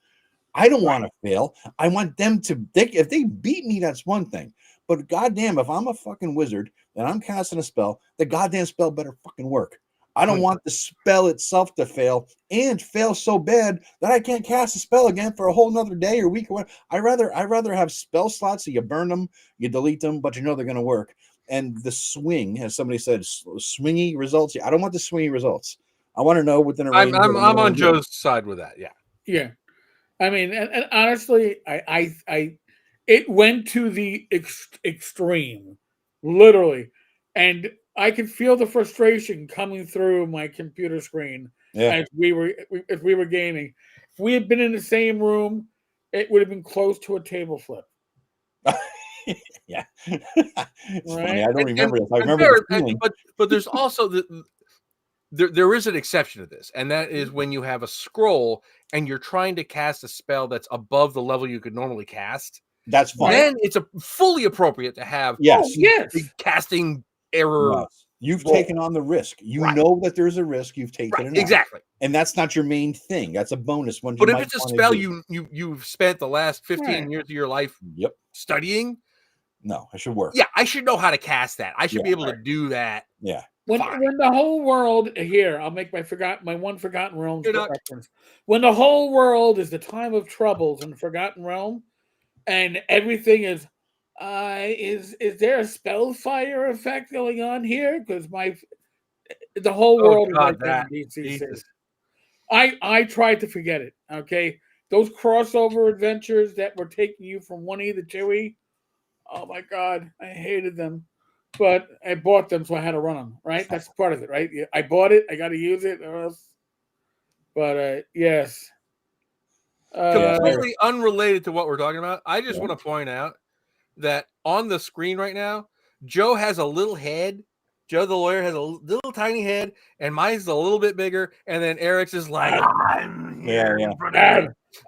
I don't want to fail. I want them to, if they beat me, that's one thing. But goddamn, if I'm a fucking wizard and I'm casting a spell, the goddamn spell better fucking work. I don't want the spell itself to fail and fail so bad that I can't cast a spell again for a whole nother day or week or whatever. I rather have spell slots so you burn them, you delete them, but you know they're going to work. And the swing, as somebody said, swingy results. I don't want the swingy results. I want to know within a range. I'm on Joe's side with that. Yeah. Yeah. I mean, and honestly, I it went to the extreme, literally, and I could feel the frustration coming through my computer screen as we were gaming. If we had been in the same room, it would have been close to a table flip. Yeah, it's funny. I don't remember it. I remember the feeling. But there's also there is an exception to this, and that is when you have a scroll and you're trying to cast a spell that's above the level you could normally cast. That's fine. Then it's fully appropriate to have the casting error. No. You've taken on the risk. You know that there's a risk. You've taken it. Exactly. And that's not your main thing. That's a bonus one. But if it's a spell you've spent the last 15 years of your life studying, no, it should work. Yeah, I should know how to cast that. I should be able to do that. Yeah. When the whole world here, I'll make my one Forgotten Realms reference. When the whole world is the time of troubles in the Forgotten Realm, and everything is there a spellfire effect going on here? Because the whole world is like that. I tried to forget it. Okay, those crossover adventures that were taking you from 1E to 2E. Oh my God, I hated them. But I bought them, so I had to run them. Right, that's part of it. Right, I bought it. I got to use it, or else. But yes. Completely unrelated to what we're talking about. I just want to point out that on the screen right now, Joe has a little head. Joe the Lawyer has a little tiny head, and mine's a little bit bigger. And then Eric's is like, I'm here.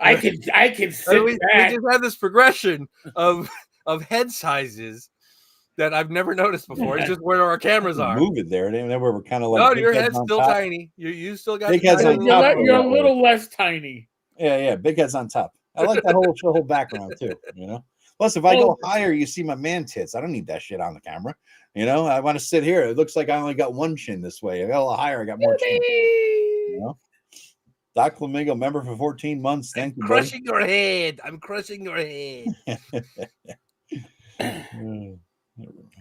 I can sit we just have this progression of head sizes that I've never noticed before. It's just where our cameras are. Move it there, and then we're kind of like. No, your head's still tiny. You still got. Big head's on top. You're a little less tiny. Yeah, big head's on top. I like that whole background too. Plus, if I go higher, you see my man tits. I don't need that shit on the camera. I want to sit here. It looks like I only got one chin this way. I got a little higher. I got more chin. Doc Flamingo, member for 14 months. Thank you, crushing your head. I'm crushing your head.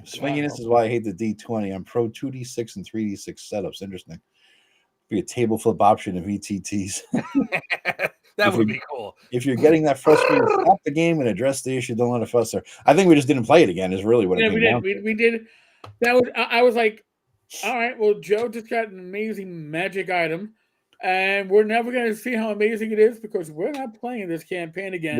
Swinginess is why I hate the D20. I'm pro 2D6 and 3D6 setups. Interesting. Be a table flip option of ETTs. That would be cool. If you're getting that frustrated, stop the game and address the issue. Don't let it fester. I think we just didn't play it again. Is really what it came down to. We did. That was. I was like, all right. Well, Joe just got an amazing magic item, and we're never going to see how amazing it is because we're not playing this campaign again.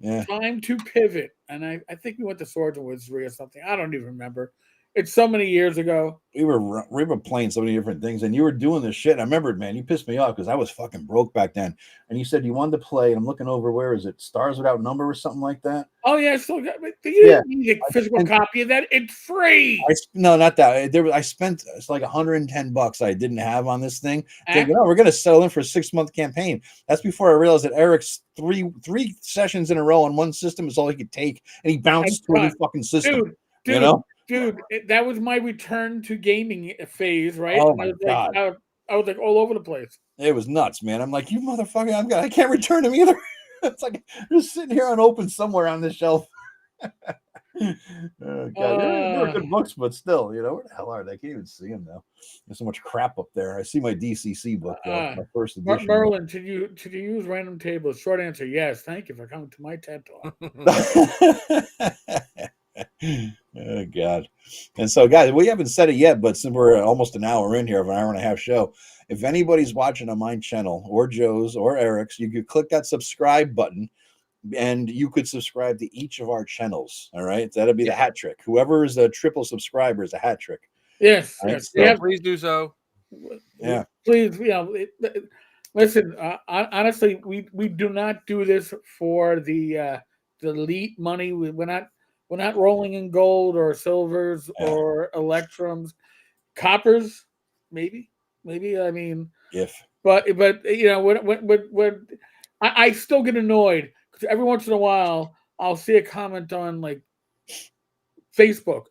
Yeah. Time to pivot. And I think we went to Swords and Wizardry or something. I don't even remember. It's so many years ago. We were playing so many different things, and you were doing this shit. I remember, man, you pissed me off because I was fucking broke back then. And you said you wanted to play, and I'm looking over, where is it? Stars Without Number or something like that? Oh, yeah, still got it. You didn't need a physical copy of that. It's free. No, not that. I spent, it's like $110 I didn't have on this thing. Thinking, we're going to settle in for a 6-month campaign. That's before I realized that Eric's three sessions in a row on one system is all he could take, and he bounced to a new fucking system. Dude, you know? Dude, that was my return to gaming phase, right? Oh my God. I was like all over the place. It was nuts, man. I'm like, you motherfucker, I can't return them either. It's like just sitting here unopened somewhere on this shelf. Oh, God. They were good books, but still, where the hell are they? I can't even see them now. There's so much crap up there. I see my DCC book, my first edition. Merlin, should you use random tables? Short answer, yes. Thank you for coming to my TED Talk. Oh, God. And so, guys, we haven't said it yet, but since we're almost an hour in here of an hour and a half show, if anybody's watching on my channel or Joe's or Eric's, you could click that subscribe button and you could subscribe to each of our channels. All right. That'll be the hat trick. Whoever is a triple subscriber is a hat trick. Yes. Right? Yes. So, please do so. Yeah. Please, listen, honestly, we do not do this for the elite money. We're not rolling in gold or silvers or electrums, coppers, maybe. I mean, but when I still get annoyed because every once in a while I'll see a comment on like Facebook.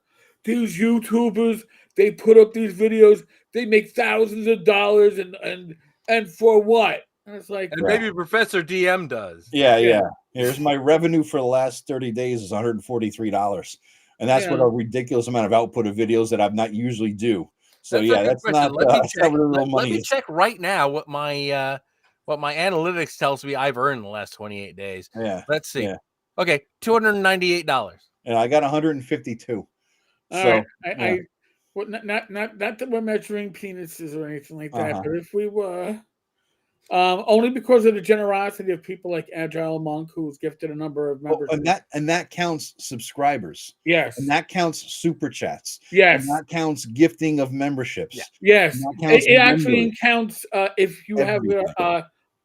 These YouTubers, they put up these videos, they make thousands of dollars, and for what? And it's like, and maybe Professor DM does. Yeah. Here's my revenue for the last 30 days is $143. And that's what a ridiculous amount of output of videos that I've not usually do. So that's not let me check right now what my analytics tells me I've earned in the last 28 days. Yeah. Let's see. Yeah. Okay, $298. And I got 152. All right. Not that we're measuring penises or anything like that, but if we were, only because of the generosity of people like Agile Monk, who's gifted a number of members, and that counts subscribers. Yes, and that counts super chats. Yes, and that counts gifting of memberships. Yes, it actually counts if you have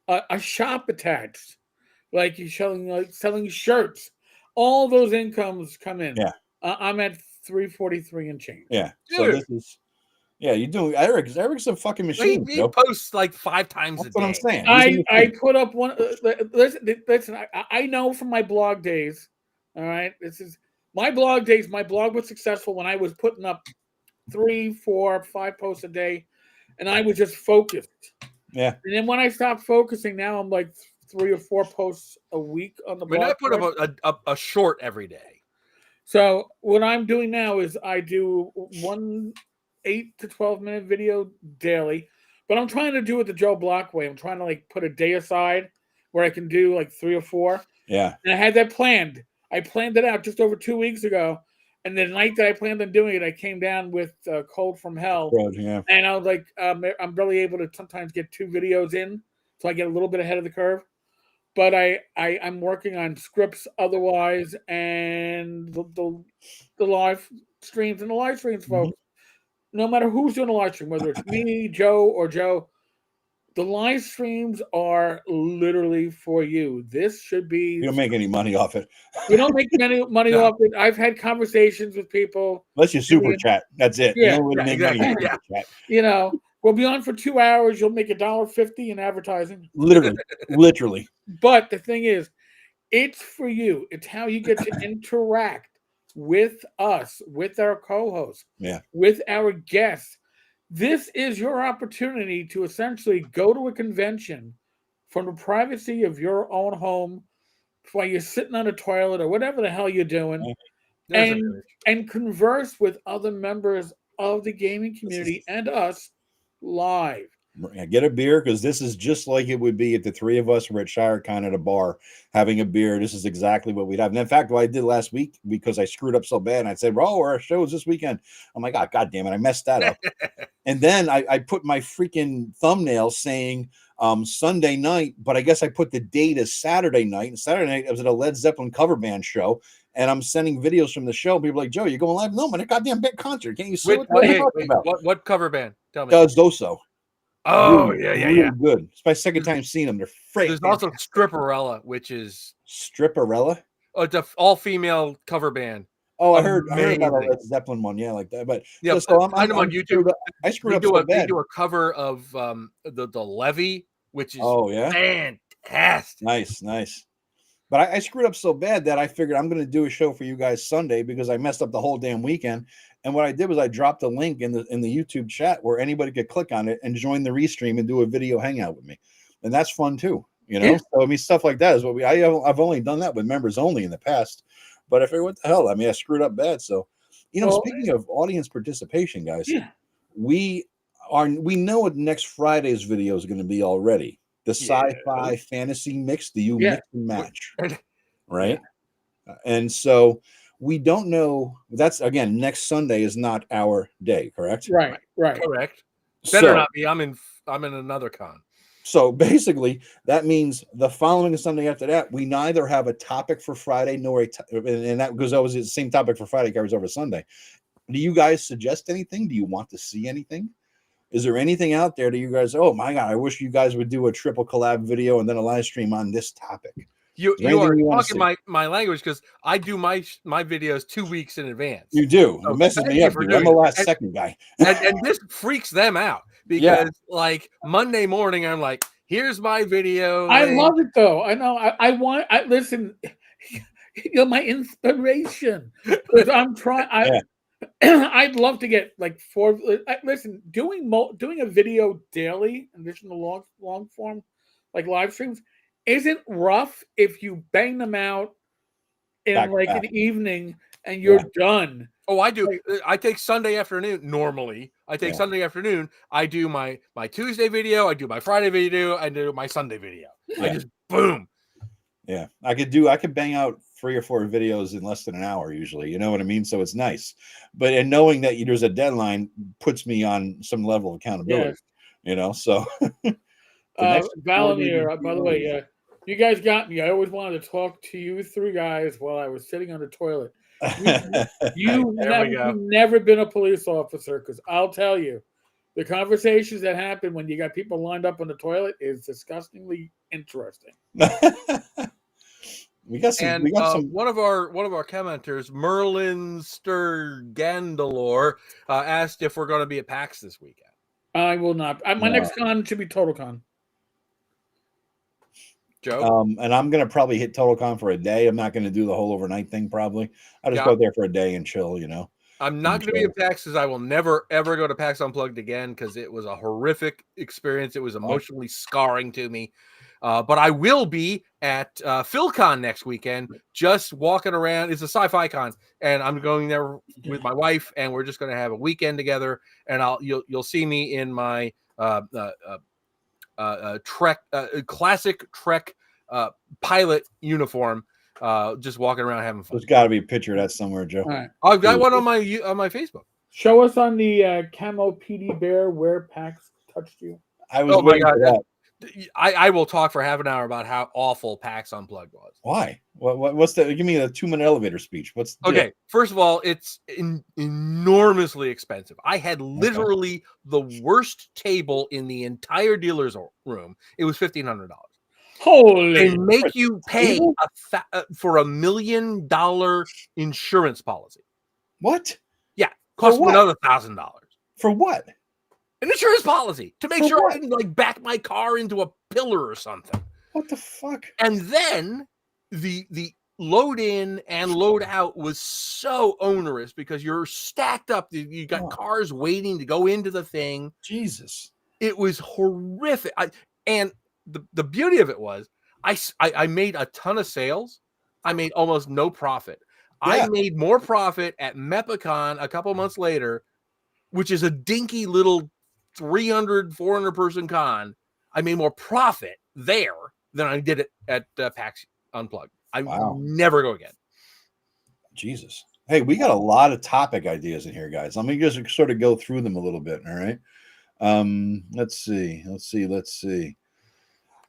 a shop attached, like you're selling shirts. All those incomes come in. Yeah, I'm at 343 and change. Yeah, so this is. Yeah, you do. Eric's a fucking machine. He posts like 5 times a day. What I'm saying. I put up one. Listen. I know from my blog days. All right, this is my blog days. My blog was successful when I was putting up 3, 4, 5 posts a day, and I was just focused. Yeah. And then when I stopped focusing, now I'm like 3 or 4 posts a week on the blog. I put up a short every day. So what I'm doing now is I do 1 8 to 12 minute video daily, but I'm trying to do it the Joe Bloch way. I'm trying to like put a day aside where I can do like 3 or 4. Yeah. And I had that planned. I planned it out just over 2 weeks ago. And the night that I planned on doing it, I came down with a cold from hell. Yeah. And I was like, I'm really able to sometimes get 2 videos in, so I get a little bit ahead of the curve. But I'm working on scripts otherwise, and the live streams and the live streams, folks. No matter who's doing a live stream, whether it's me, Joe, or Joe, the live streams are literally for you. This should be. You don't make any money off it. You don't make any money off it. I've had conversations with people. Unless you super chat. That's it. Yeah, you don't really make money. Yeah. We'll be on for 2 hours. You'll make $1.50 in advertising. Literally. But the thing is, it's for you. It's how you get to interact with us, with our co-hosts, with our guests. This is your opportunity to essentially go to a convention from the privacy of your own home while you're sitting on a toilet or whatever the hell you're doing, and converse with other members of the gaming community and us live. Get a beer, because this is just like it would be if the 3 of us were at ShireCon at a bar having a beer. This is exactly what we'd have. And in fact, what I did last week, because I screwed up so bad, and I said, our show is this weekend. I'm like, God damn it, I messed that up. And then I put my freaking thumbnail saying, Sunday night, but I guess I put the date as Saturday night. And Saturday night, I was at a Led Zeppelin cover band show, and I'm sending videos from the show. People are like, Joe, you're going live? No, man, a goddamn big concert. Can't you see what I'm talking about? What cover band? Tell me. Zoso. Oh, really, yeah. Good. It's my second time seeing them. They're great. There's also Stripperella, which is Stripperella. Oh, it's an all-female cover band. Oh, I heard about a Led Zeppelin one, like that. But yeah, so I'm on YouTube. I screwed up so bad. They do a cover of the Levy, which is fantastic. Nice. But I screwed up so bad that I figured I'm going to do a show for you guys Sunday because I messed up the whole damn weekend. And what I did was I dropped a link in the YouTube chat where anybody could click on it and join the restream and do a video hangout with me, and that's fun too. So I mean, stuff like that is what I've only done that with members only in the past. But I figured, what the hell? I mean, I screwed up bad. So, speaking of audience participation, guys, we know what next Friday's video is going to be already. The sci-fi fantasy mix. Do you mix and match? Right. And so we don't know. That's again, next Sunday is not our day, correct? Right. Correct. Better not be. I'm in another con. So basically, that means the following Sunday after that, we neither have a topic for Friday nor and that goes always the same topic for Friday carries over Sunday. Do you guys suggest anything? Do you want to see anything? Is there anything out there that you guys? Oh my God, I wish you guys would do a triple collab video and then a live stream on this topic. You are talking my language because I do my videos 2 weeks in advance. You do. So message me up. I'm the last second guy. and this freaks them out because like Monday morning, I'm like, here's my video. I love it though. I know. I listen. You're my inspiration because I'm trying. I'd love to get like 4. Listen, doing a video daily in addition to long form like live streams isn't rough if you bang them out in an evening and you're done. Oh, I do. I take Sunday afternoon normally. I take Sunday afternoon. I do my Tuesday video. I do my Friday video. I do my Sunday video. I just boom. Yeah, I could bang out 3 or 4 videos in less than an hour usually. You know what I mean? So it's nice. But and knowing that there's a deadline puts me on some level of accountability. So. Valamir, by the way, you guys got me. I always wanted to talk to you 3 guys while I was sitting on the toilet. You've never been a police officer because I'll tell you, the conversations that happen when you got people lined up on the toilet is disgustingly interesting. We got some. One of our commenters, Merlin Sturgandalore, asked if we're going to be at PAX this weekend. I will not. My next con should be TotalCon. Joe? And I'm going to probably hit TotalCon for a day. I'm not going to do the whole overnight thing probably. I'll just go there for a day and chill, I'm not going to be at PAX because I will never, ever go to PAX Unplugged again because it was a horrific experience. It was emotionally scarring to me. But I will be at PhilCon next weekend, just walking around. It's a sci-fi con, and I'm going there with my wife, and we're just going to have a weekend together. And you'll see me in my classic Trek pilot uniform, just walking around having fun. There's got to be a picture of that somewhere, Joe. All right. I've got one on my Facebook. Show us on the camo PD bear where PAX touched you. I was waiting for that. I will talk for half an hour about how awful PAX Unplugged was. Why? What's the? Give me a 2-minute elevator speech. What's the deal? First of all, it's enormously expensive. I had literally the worst table in the entire dealer's room. It was $1,500. Holy! They make you pay for $1 million insurance policy. What? Yeah, cost me another $1,000. For what? An insurance policy to make sure I didn't back my car into a pillar or something. What the fuck? And then the load in and load out was so onerous because you're stacked up. You got cars waiting to go into the thing. Jesus. It was horrific. And the beauty of it was I made a ton of sales. I made almost no profit. Yeah. I made more profit at Mepicon a couple months later, which is a dinky little 300, 400 person con. I made more profit there than I did it at PAX Unplugged. I will never go again. Jesus. Hey, we got a lot of topic ideas in here, guys. Let me just sort of go through them a little bit. All right. Let's see.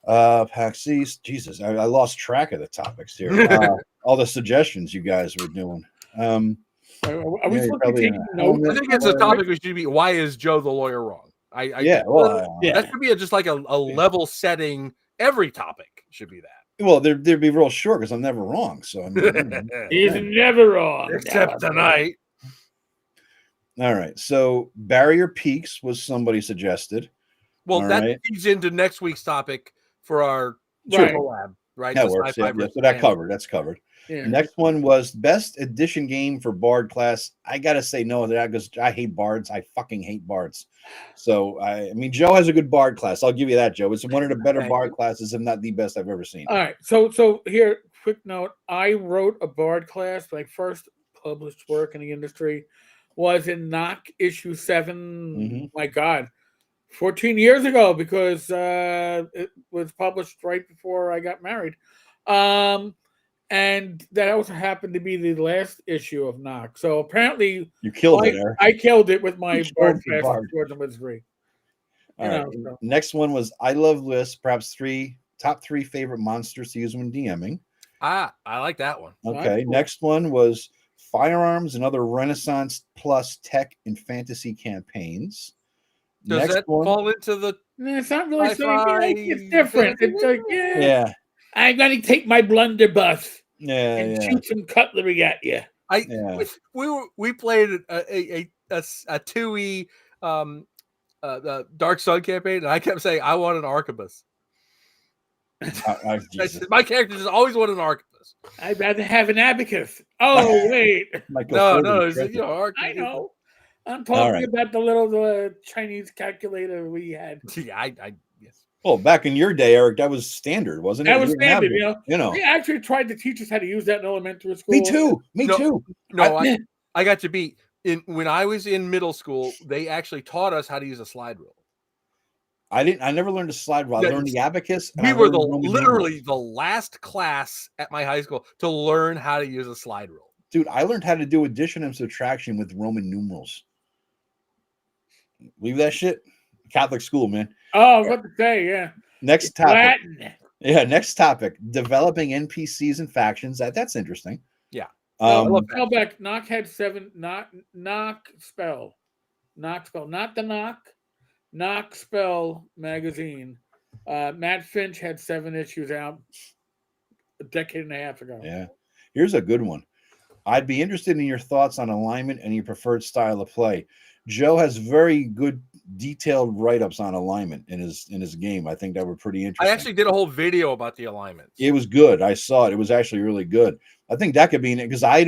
PAX East. Jesus, I lost track of the topics here. All the suggestions you guys were doing. Are we supposed to be taking notes? I think it's a topic we should be. Why is Joe the lawyer wrong? That should be just like a level setting. Every topic should be that. Well, they'd be real short because I'm never wrong. So I mean, he's never wrong except tonight. All right. So Barrier Peaks was somebody suggested. Well, that feeds into next week's topic for our collab, right? That works. Yeah, so that's covered. Yeah. Next one was best edition game for Bard class. I gotta say no to that because I hate bards. I fucking hate bards. So I mean, Joe has a good Bard class. I'll give you that, Joe. It's one of the better Bard classes, if not the best I've ever seen. All right. So here, quick note. I wrote a Bard class. My first published work in the industry was in Knock issue 7. Mm-hmm. My God, 14 years ago, because it was published right before I got married. And that also happened to be the last issue of Knock. So apparently, you killed it. Eric. I killed it with my Bard class on Georgia Midstream. All right. So. Next one was I love lists. Perhaps top three favorite monsters to use when DMing. I like that one. Okay. Cool. Next one was firearms and other Renaissance plus tech and fantasy campaigns. Does that fall into the? It's not really. It's different. It's like yeah. I'm going to take my blunderbuss and shoot some cutlery at you. We played a 2E the Dark Sun campaign, and I kept saying I want an arquebus. My character just always wanted an arquebus. I'd rather have an abacus. Oh wait, no, I know. I'm talking about the little Chinese calculator we had. Yeah, yes. Well, back in your day, Eric, that was standard, wasn't it? That was standard, you know. They actually tried to teach us how to use that in elementary school. Me too. No, I got to be when I was in middle school. They actually taught us how to use a slide rule. I never learned a slide rule. I learned the abacus. We were literally the last class at my high school to learn how to use a slide rule. Dude, I learned how to do addition and subtraction with Roman numerals. Leave that shit. Catholic school, man. Oh, what to say? Yeah. Next topic. Latin. Yeah. Next topic. Developing NPCs and factions. That's interesting. Yeah. Back. Knock had 7. Knock spell. Not the Knock. Knock spell magazine. Matt Finch had 7 issues out a decade and a half ago. Yeah. Here's a good one. I'd be interested in your thoughts on alignment and your preferred style of play. Joe has very good detailed write-ups on alignment in his game. I think that were pretty interesting. I actually did a whole video about the alignment. It was good. I saw it. It was actually really good. I think that could be in it because I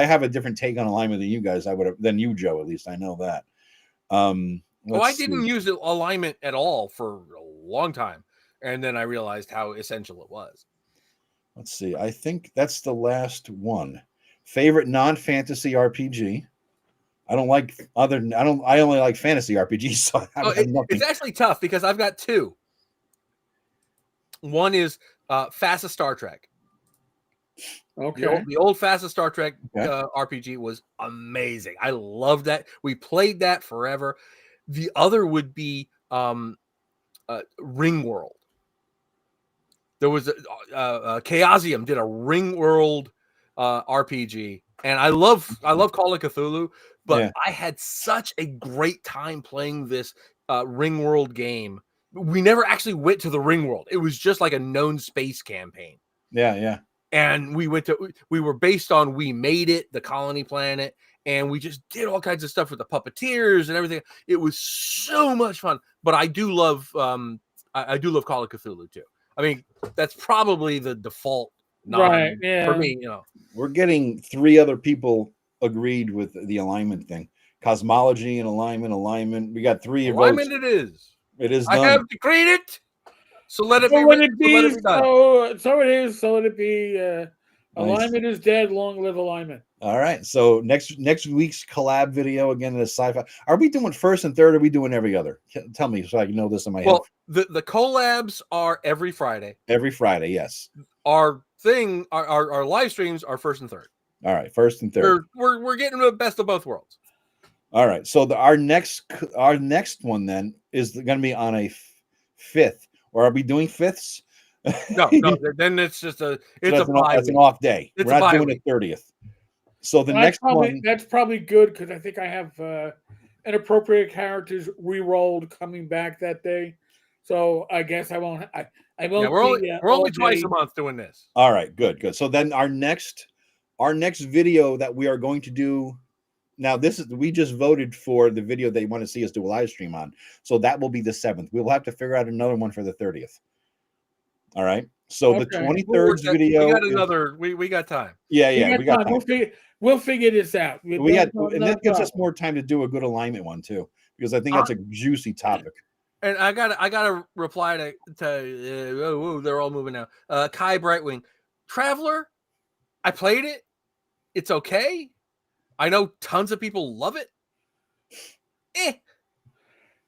have a different take on alignment than you guys. Than you, Joe. At least I know that. I didn't use alignment at all for a long time, and then I realized how essential it was. Let's see. I think that's the last one. Favorite non-fantasy RPG. I only like fantasy RPGs. So it's actually tough because I've got 2. One is Fastest Star Trek. Okay. The old Fastest Star Trek RPG was amazing. I loved that. We played that forever. The other would be Ring World. There was Chaosium did a Ring World RPG, and I love Call of Cthulhu. But I had such a great time playing this Ring World game. We never actually went to the Ring World. It was just like a known space campaign. Yeah. And we were based on We Made It, the colony planet, and we just did all kinds of stuff with the puppeteers and everything. It was so much fun. But I do love I do love Call of Cthulhu too. I mean, that's probably the default for me. We're getting 3 other people agreed with the alignment thing. Cosmology and alignment. We got 3 alignment votes. It is done. I have decreed it. So let it be. So it is. So let it be. Alignment is dead. Long live alignment. All right. So next week's collab video again in the sci-fi. Are we doing first and third? Or are we doing every other? Tell me so I can know this in my head. Well, the collabs are every Friday. Every Friday, yes. Our live streams are first and third. All right, first and third. We're getting the best of both worlds. All right. So our next one then is going to be on a 5th. or are we doing fifths? No. Then it's just that's an off day. We're not doing it 30th. So the next one, that's probably good because I think I have inappropriate characters re-rolled coming back that day. So I guess I won't. I won't. Yeah, we're only twice a month doing this. All right, good. So then our next video that we are going to do. Now, we just voted for the video they want to see us do a live stream on. So that will be the 7th. We will have to figure out another one for the 30th. All right. So the 23rd video. We got another. We got time. Yeah. We got time. We'll figure this out. And that gives us more time to do a good alignment one too, because I think that's a juicy topic. And I got a reply to they're all moving now. Kai Brightwing, Traveler. I played it. It's okay. I know tons of people love it.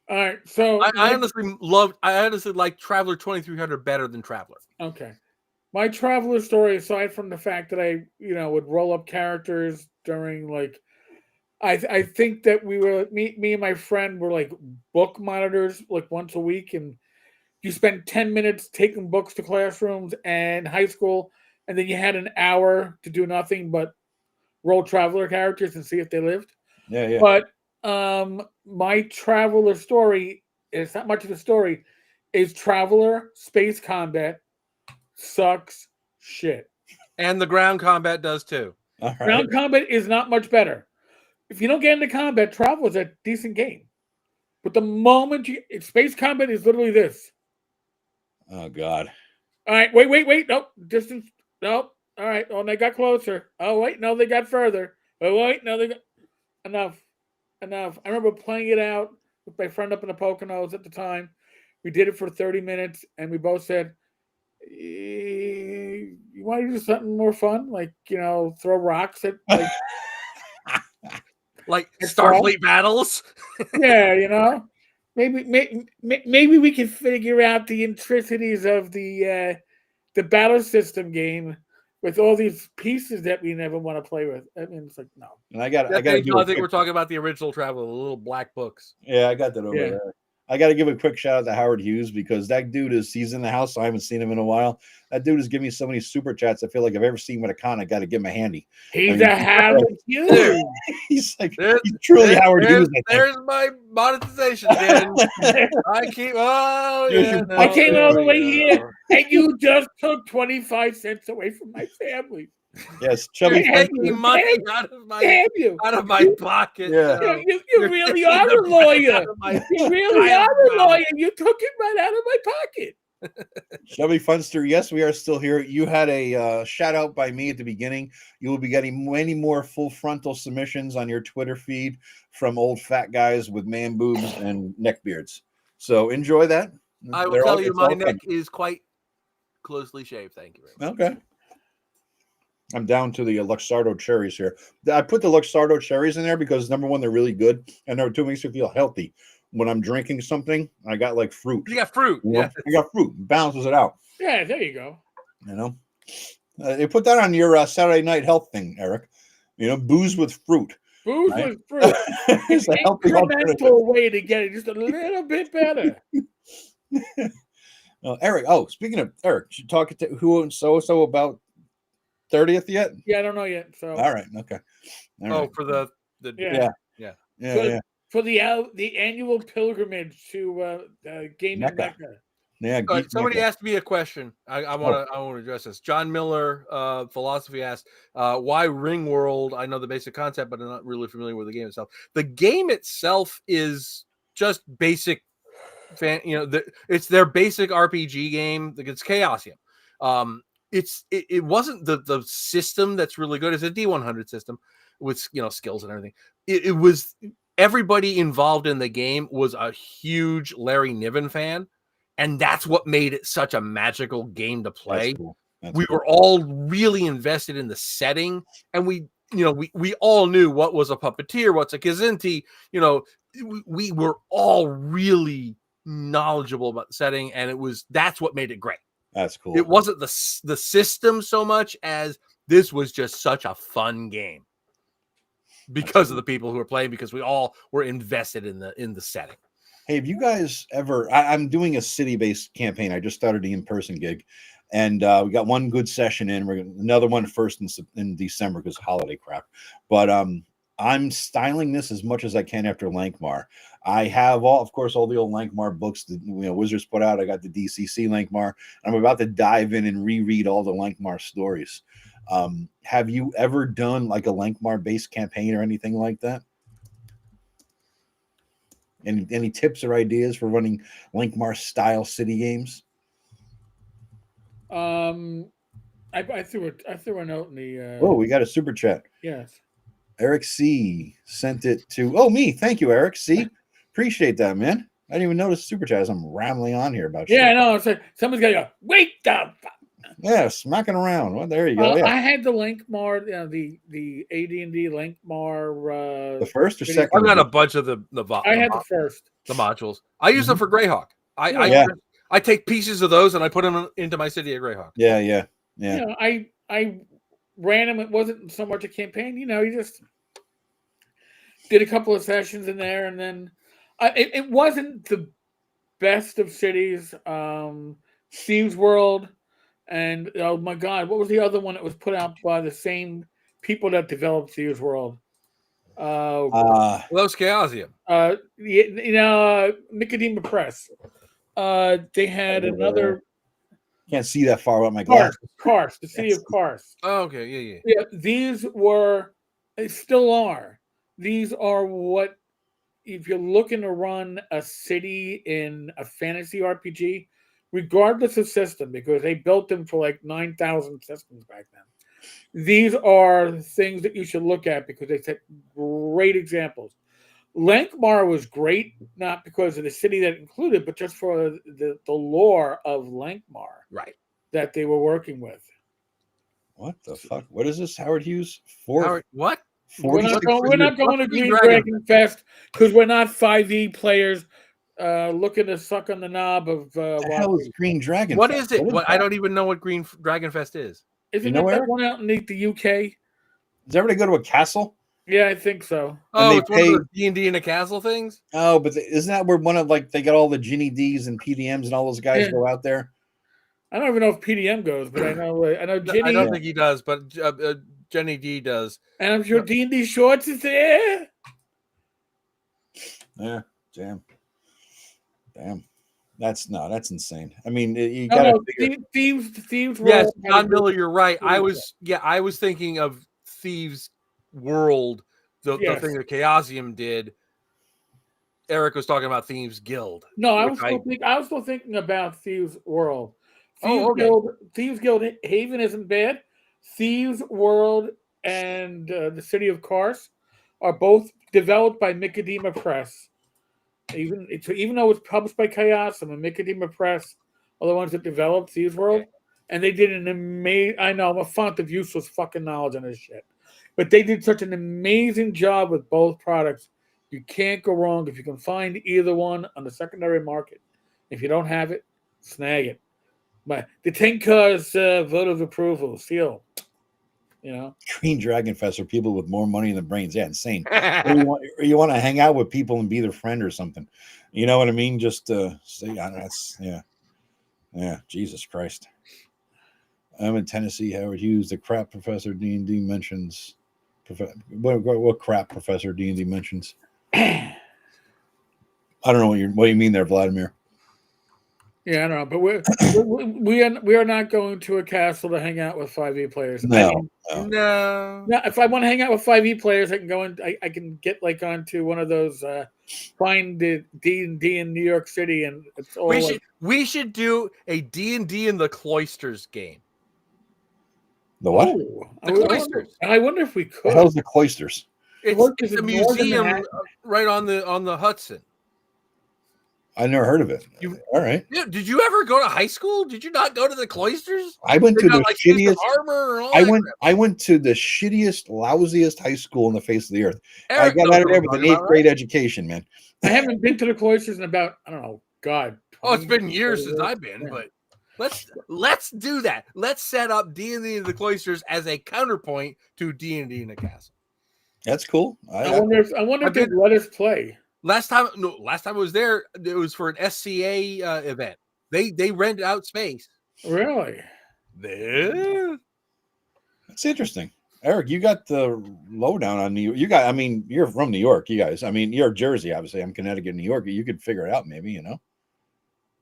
All right, so I honestly like Traveler 2300 better than Traveler. Okay. My Traveler story, aside from the fact that I, would roll up characters during I think that we were me and my friend were like book monitors like once a week, and you spent 10 minutes taking books to classrooms and high school, and then you had an hour to do nothing but roll Traveler characters and see if they lived. Yeah. But my Traveler story, it's not much of a story, is Traveler Space Combat sucks shit. And the ground combat does too. All right. Ground combat is not much better. If you don't get into combat, Traveler is a decent game. But the moment Space Combat is literally this. Oh, God. All right, wait. Nope, distance. Nope. All right. Oh, they got closer. Oh, wait. No, they got further. Oh, wait. No, they got... Enough. I remember playing it out with my friend up in the Poconos at the time. We did it for 30 minutes, and we both said, you want to do something more fun? Like, throw rocks at... Like Starfleet battles? Yeah, Maybe we can figure out the intricacies of the battle system game with all these pieces that we never want to play with. I mean, it's like, no. And I think we're talking about the original Traveler, the little black books. Yeah, I got that over there. I got to give a quick shout out to Howard Hughes, because that dude he's in the house. So I haven't seen him in a while. That dude is giving me so many super chats. I feel like if I've ever seen with a con, I got to give him a handy. He's a Howard Hughes. He's truly Howard Hughes. There's my monetization, Dan. I came all the way here, and you just took 25 cents away from my family. Yes, Chubby. Money out of my pocket. Yeah. You really are a lawyer. You really are a lawyer. You took it right out of my pocket. Chubby Funster, yes, we are still here. You had a shout out by me at the beginning. You will be getting many more full frontal submissions on your Twitter feed from old fat guys with man boobs and neck beards. So enjoy that. I will tell you, my neck is quite closely shaved. Thank you very much. Okay. I'm down to the Luxardo cherries here. I put the Luxardo cherries in there because, number one, they're really good, and number two, makes me feel healthy. When I'm drinking something, I got like fruit. You got fruit. Yeah, I got fruit. Balances it out. Yeah, there you go. They put that on your Saturday night health thing, Eric. Booze with fruit. Booze with fruit. It's an incremental way to get it just a little bit better. Eric. Oh, speaking of Eric, you talking to who and so about 30th yet? Yeah, I don't know yet. So all right, okay. All right. For the yeah. For the annual pilgrimage to gaming Mecca. Yeah. Somebody asked me a question. I want to address this. John Miller, Philosophy asked, why Ringworld? I know the basic concept, but I'm not really familiar with the game itself. The game itself is just basic. It's their basic RPG game. It's Chaosium. It wasn't the system that's really good. It's a D100 system with skills and everything. It was. Everybody involved in the game was a huge Larry Niven fan, and that's what made it such a magical game to play. We were all really invested in the setting, and we all knew what was a puppeteer, what's a Kazinti. We were all really knowledgeable about the setting, and that's what made it great. That's cool. It wasn't the system so much as this was just such a fun game. Because of the people who were playing, because we all were invested in the setting. Hey, have you guys ever? I'm doing a city-based campaign. I just started the in-person gig, and we got one good session in. We're gonna, another one first in December because holiday crap. But I'm styling this as much as I can after Lankmar. I have of course, all the old Lankmar books that Wizards put out. I got the DCC Lankmar. I'm about to dive in and reread all the Lankmar stories. Have you ever done like a Lankmar-based campaign or anything like that? Any tips or ideas for running Lankmar style city games? I threw a note in the. Oh, we got a super chat. Yes. Eric C sent it to me. Thank you, Eric C. Appreciate that, man. I didn't even notice super chat as I'm rambling on here about. Yeah, I know. So someone's got to go. Wait the. Yeah, smacking around. Well, there you go. Yeah. I had the Lankmar, the AD&D Lankmar. The first or second? I've got a bunch of the I had the first. The modules. I use them for Gryhawk. I take pieces of those and I put them into my city of Gryhawk. Yeah. You know, I ran them. It wasn't so much a campaign. You know, you just did a couple of sessions in there, and then it wasn't the best of cities. Steve's World. And oh my God, what was the other one that was put out by the same people that developed Thieves World? Los Chaosium. Nicodema Press. They had another. Can't see that far without my glasses. Kars, the city of Kars. Oh, okay, yeah. Yeah, these were, they still are. These are what, if you're looking to run a city in a fantasy RPG, regardless of system, because they built them for like 9,000 systems back then. These are things that you should look at because they set great examples. Lankmar was great, not because of the city that included, but just for the lore of Lankmar, right? That they were working with. What the fuck? What is this, Howard Hughes? Howard, what? We're not going to Green Dragon Fest because we're not 5e players. Looking to suck on the knob of what the hell is Green Dragon? What is it? I don't even know what Green Dragon Fest is. Isn't it that one out in the UK? Does everybody go to a castle? Yeah, I think so. Oh, it's one of the D&D in a castle things? Oh, but isn't that where one of they got all the Ginny Ds and PDMs and all those guys go out there? I don't even know if PDM goes, but I know Ginny. I don't think he does, but Jenny D does. And I'm sure D&D Shorts is there. Yeah, damn. That's insane. I mean, you gotta figure... Thieves. Yes, John Miller, you're right. I was thinking of Thieves World, the thing that Chaosium did. Eric was talking about Thieves Guild. No, I was still thinking about Thieves World. Thieves Guild Haven isn't bad. Thieves World and the City of Kars are both developed by Nicodema Press. Even though it's published by Chaosium and Nicodema Press are the ones that developed Thieves World, and they did an amazing. I know I'm a font of useless fucking knowledge on this shit, but they did such an amazing job with both products. You can't go wrong if you can find either one on the secondary market. If you don't have it, snag it. But the Tenkar's vote of approval seal. You know, Green Dragon Fest are people with more money than brains. Yeah, insane. you want to hang out with people and be their friend or something. You know what I mean? Just say, yeah. Jesus Christ. I'm in Tennessee. Howard Hughes, the crap Professor D&D mentions. What crap Professor D&D mentions? I don't know what you mean there, Vladimir. Yeah, I don't know, but we are not going to a castle to hang out with 5e players. No. If I want to hang out with 5e players, I can go and I can get like onto one of those find the D&D in New York City, and it's all. We should do a D&D in the Cloisters game. The what? The Cloisters. I wonder if we could. What the hell's the Cloisters? It's a museum right on the Hudson. I never heard of it. All right. Did you ever go to high school? Did you not go to the Cloisters? I went to the shittiest. I went to the shittiest, lousiest high school on the face of the earth. I got out of there with an 8th grade education, man. I haven't been to the Cloisters in about, I don't know, God. Oh, it's been years since I've been, but let's do that. Let's set up D&D in the Cloisters as a counterpoint to D&D in the castle. That's cool. I wonder if they let us play. Last time I was there, it was for an SCA event. They rented out space. Really? Yeah. That's interesting. Eric, you got the lowdown on New York. You got, I mean, you're from New York, you guys. I mean, you're Jersey, obviously. I'm Connecticut, New York. You could figure it out, maybe, you know?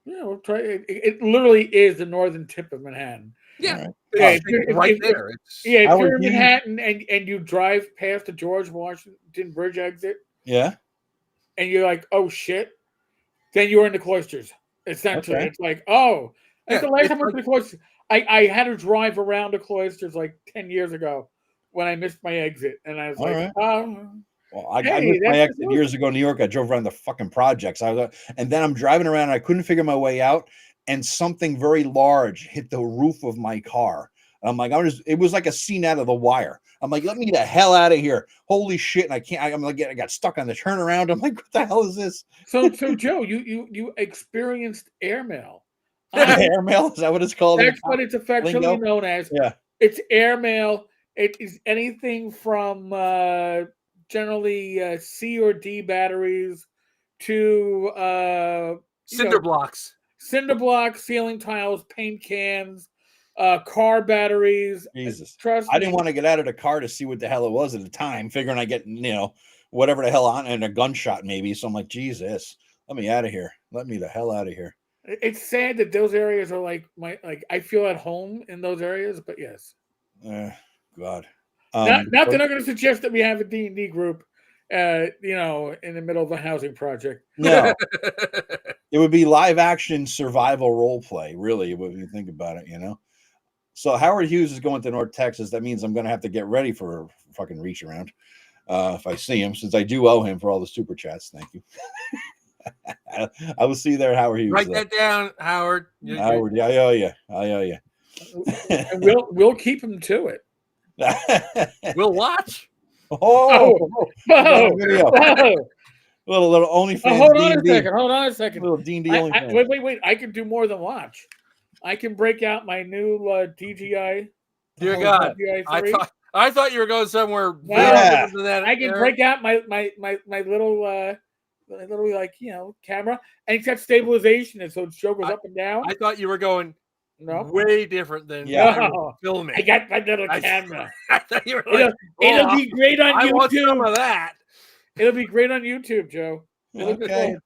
Yeah, we'll try. It literally is the northern tip of Manhattan. Yeah. Right. Yeah, right there. Yeah, if you're in Manhattan and you drive past the George Washington Bridge exit. Yeah. And you're like, oh shit. Then you're in the cloisters. Essentially. Okay. It's like, oh, that's the last time I went to the cloisters. I had to drive around the cloisters like 10 years ago when I missed my exit. And I was like, oh. Well, I missed my exit years ago in New York. I drove around the fucking projects. And then I'm driving around and I couldn't figure my way out. And something very large hit the roof of my car. I'm like, it was like a scene out of The Wire. I'm like, let me the hell out of here. Holy shit. And I got stuck on the turnaround. I'm like, what the hell is this? So Joe, you experienced airmail. Airmail? Is that what it's called? That's what it's affectionately known as. Yeah. It's airmail. It is anything from generally C or D batteries to cinder blocks, ceiling tiles, paint cans, car batteries. Jesus. Trust I didn't want to get out of the car to see what the hell it was at the time, figuring I get, whatever the hell on and a gunshot maybe. So I'm like, Jesus, let me out of here. Let me the hell out of here. It's sad that those areas are like I feel at home in those areas, but yes. God. Not that I'm going to suggest that we have a D&D group, in the middle of a housing project. No. It would be live action survival role play, really, when you think about it, So Howard Hughes is going to North Texas. That means I'm going to have to get ready for a fucking reach around if I see him, since I do owe him for all the super chats. Thank you. I will see you there, Howard Hughes. Write that down, Howard. Howard, yeah, I owe you. And we'll keep him to it. We'll watch. Whoa. Little OnlyFans. Hold on a second. Little D&D OnlyFans. Wait. I can do more than watch. I can break out my new DJI. Dear God, I thought you were going somewhere. Yeah. I can break out my little camera, and it's got stabilization, and so the show goes up and down. I thought you were going way different than filming. I got my little camera. I thought you were like, it'll be great on YouTube. I want some of that. It'll be great on YouTube, Joe. Okay.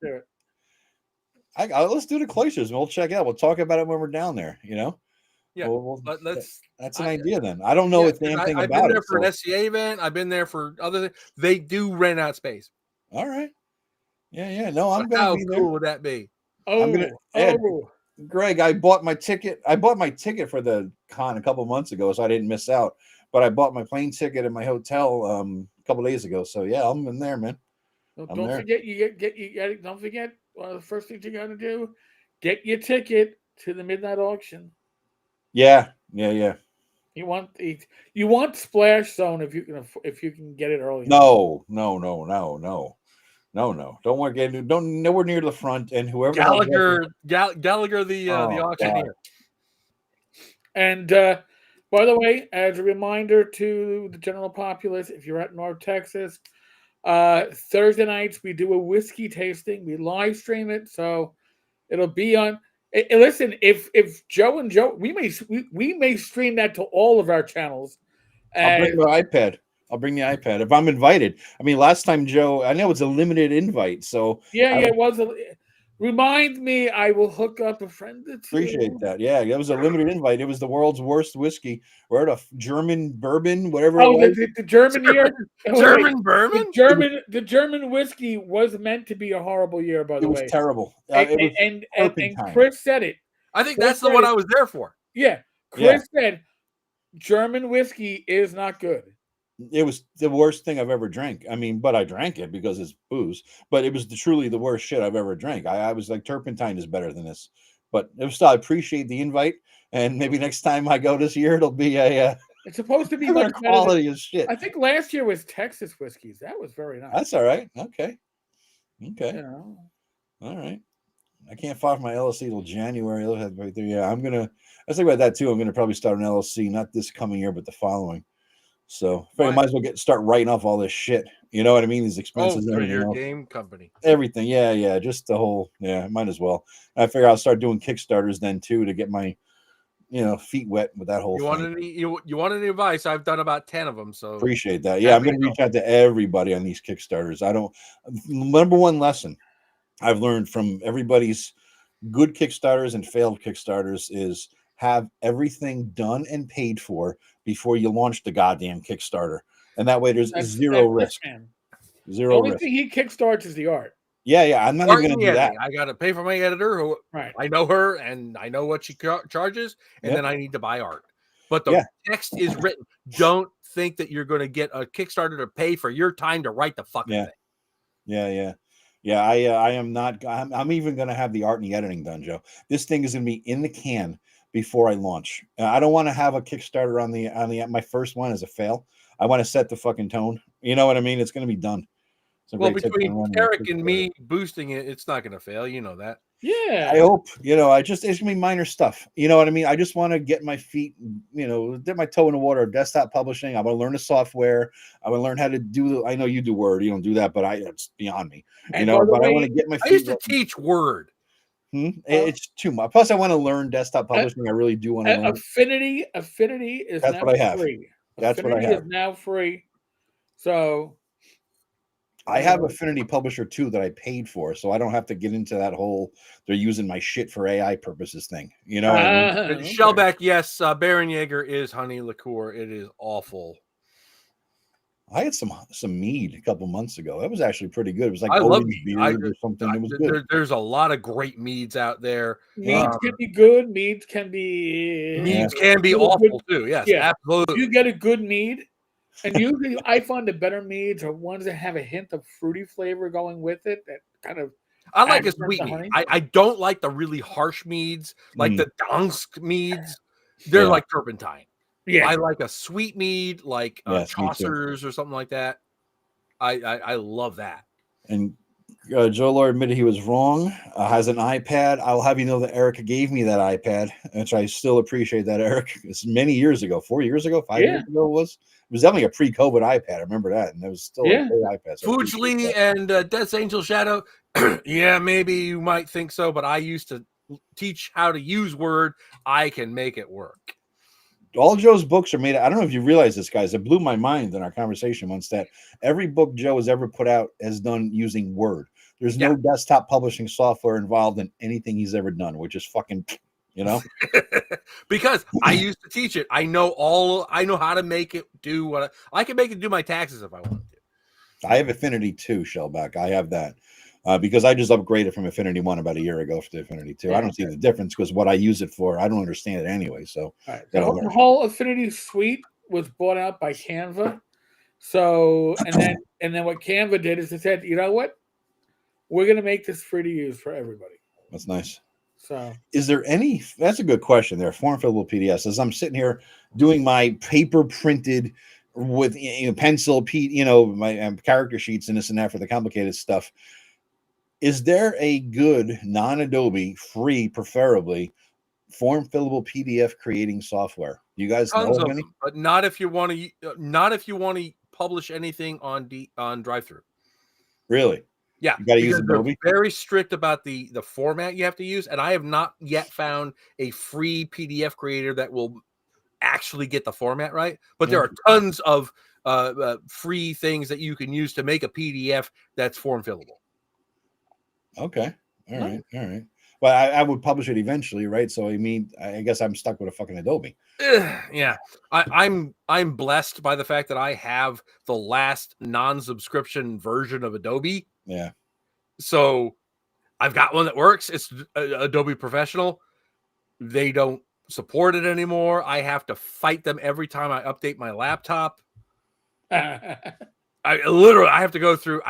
Let's do the cloisters and we'll check it out. We'll talk about it when we're down there, Yeah. That's an idea then. I don't know a damn thing about it. I've been there for an SCA event. I've been there for other things. They do rent out space. All right. Yeah. No, I'm going to be there. How cool would that be? Greg, I bought my ticket. For the con a couple months ago, so I didn't miss out. But I bought my plane ticket and my hotel a couple days ago. So yeah, I'm in there, man. Don't forget don't forget one of the first things you got to do: get your ticket to the midnight auction. Yeah. You want Splash Zone if you can get it early. No. Don't worry, nowhere near the front, and whoever Gallagher the auctioneer. God. And by the way, as a reminder to the general populace, if you're at North Texas, Thursday nights we do a whiskey tasting. We live stream it, so it'll be on. Listen, if Joe and Joe, we may stream that to all of our channels. I'll bring my iPad. I'll bring the iPad if I'm invited. I mean, last time, Joe, I know it's a limited invite, so it was. Remind me, I will hook up a friend. Appreciate that. Yeah, it was a limited invite. It was the world's worst whiskey. We're at a German bourbon, whatever. The German year. German bourbon. The German whiskey was meant to be a horrible year. By the way, it was terrible. And Chris said it. I think that's the one I was there for. Yeah, Chris said German whiskey is not good. It was the worst thing I've ever drank. I mean, but I drank it because it's booze. But it was truly the worst shit I've ever drank. I was like, turpentine is better than this. But it was still, I appreciate the invite, and maybe next time I go this year, it'll be a. It's supposed to be much quality as shit. I think last year was Texas whiskeys. That was very nice. That's all right. Okay. All right. I can't file for my LLC till January. Yeah, I'm gonna. I was thinking about that too. I'm gonna probably start an LLC not this coming year, but the following. So I might as well start writing off all this shit. You know what I mean? These expenses and everything else. Game company. Everything. Yeah. Just the whole, might as well. I figure I'll start doing Kickstarters then too to get my, feet wet with that whole thing. You want any advice? I've done about 10 of them. So appreciate that. Yeah, I'm going to reach out to everybody on these Kickstarters. Number one lesson I've learned from everybody's good Kickstarters and failed Kickstarters is have everything done and paid for before you launch the goddamn Kickstarter. And that way there's zero risk. Zero the only risk. thing he kickstarts is the art. Yeah. I'm not even going to do that. I got to pay for my editor. Who I know her and I know what she charges. And then I need to buy art. But the text is written. Don't think that you're going to get a Kickstarter to pay for your time to write the fucking thing. Yeah. I am not. I'm even going to have the art and the editing done, Joe. This thing is going to be in the can before I launch. I don't want to have a Kickstarter on my first one as a fail. I want to set the fucking tone. You know what I mean? It's going to be done. Well, between Eric and me boosting it, it's not going to fail. You know that. Yeah. I hope. It's going to be minor stuff. You know what I mean? I just want to get my feet, dip my toe in the water of desktop publishing. I want to learn the software. I want to learn how to do. I know you do Word. You don't do that, but it's beyond me. But I want to get my feet. I used to teach Word. It's too much. Plus, I want to learn desktop publishing. I really do want to learn. Affinity is That's now what I have. free. That's Affinity what I have. is now free. So I have Affinity Publisher too that I paid for, so I don't have to get into that whole they're using my shit for AI purposes thing. You know, okay. Shellback, yes, Baron Jaeger is honey liqueur. It is awful. I had some mead a couple months ago. That was actually pretty good. It was like I love beer or something. It was good. There's a lot of great meads out there. Meads can be good. Meads can be awful too. Yes, absolutely. You get a good mead, and usually I find the better meads are ones that have a hint of fruity flavor going with it. That kind of I like a sweet mead. I don't like the really harsh meads, like the Dansk meads. They're like turpentine. Yeah, I like a sweet mead, like Chaucer's or something like that. I love that. And JoetheLawyer admitted he was wrong. Has an iPad. I'll have you know that Eric gave me that iPad, which I still appreciate that, Eric. It's many years ago, 4 years ago, 5 years ago. It was definitely a pre-COVID iPad. I remember that, and it was still a great iPad. So Fujli and Death's Angel Shadow. Yeah, maybe you might think so, but I used to teach how to use Word. I can make it work. All Joe's books are made. I don't know if you realize this, guys. It blew my mind in our conversation once that every book Joe has ever put out has done using Word. There's no desktop publishing software involved in anything he's ever done, which is fucking, because I used to teach it. I know how to make it do what I can make it do my taxes if I wanted to. I have Affinity 2, Shellback. I have that. Because I just upgraded from Affinity 1 about a year ago to Affinity 2. I don't see the difference because what I use it for, I don't understand it anyway. So the whole Affinity suite was bought out by Canva. So and then what Canva did is they said, you know what? We're going to make this free to use for everybody. That's nice. So is there any? That's a good question. There, form fillable PDFs. As I'm sitting here doing my paper printed with pencil, my character sheets and this and that for the complicated stuff. Is there a good non-Adobe, free, preferably, form fillable PDF creating software? You guys know of any? But not if you want to publish anything on drive-through. Really? Yeah. You got to use Adobe. They're very strict about the format you have to use, and I have not yet found a free PDF creator that will actually get the format right. But there are tons of free things that you can use to make a PDF that's form fillable. Okay. All right. Well, I would publish it eventually, right? So I guess I'm stuck with a fucking Adobe. Yeah. I'm blessed by the fact that I have the last non-subscription version of Adobe. Yeah. So I've got one that works. It's Adobe Professional. They don't support it anymore. I have to fight them every time I update my laptop. I have to go through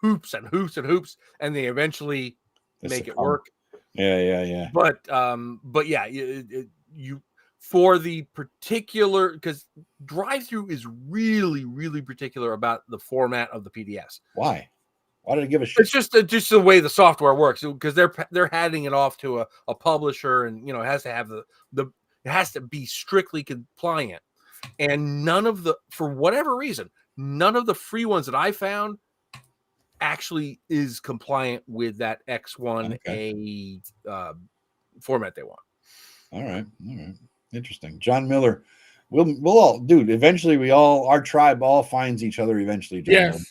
hoops and hoops and hoops, and they eventually make it work. Yeah. But yeah, you for the particular, because drive-through is really, really particular about the format of the PDFs. Why did it give a shit? It's just the way the software works, because they're handing it off to a publisher, and it has to have it has to be strictly compliant. and none of the, for whatever reason, none of the free ones that I found actually is compliant with that X1A format they want. All right. Interesting. John Miller. We'll all, dude. Eventually, our tribe all finds each other. Eventually, John. Yes. Miller.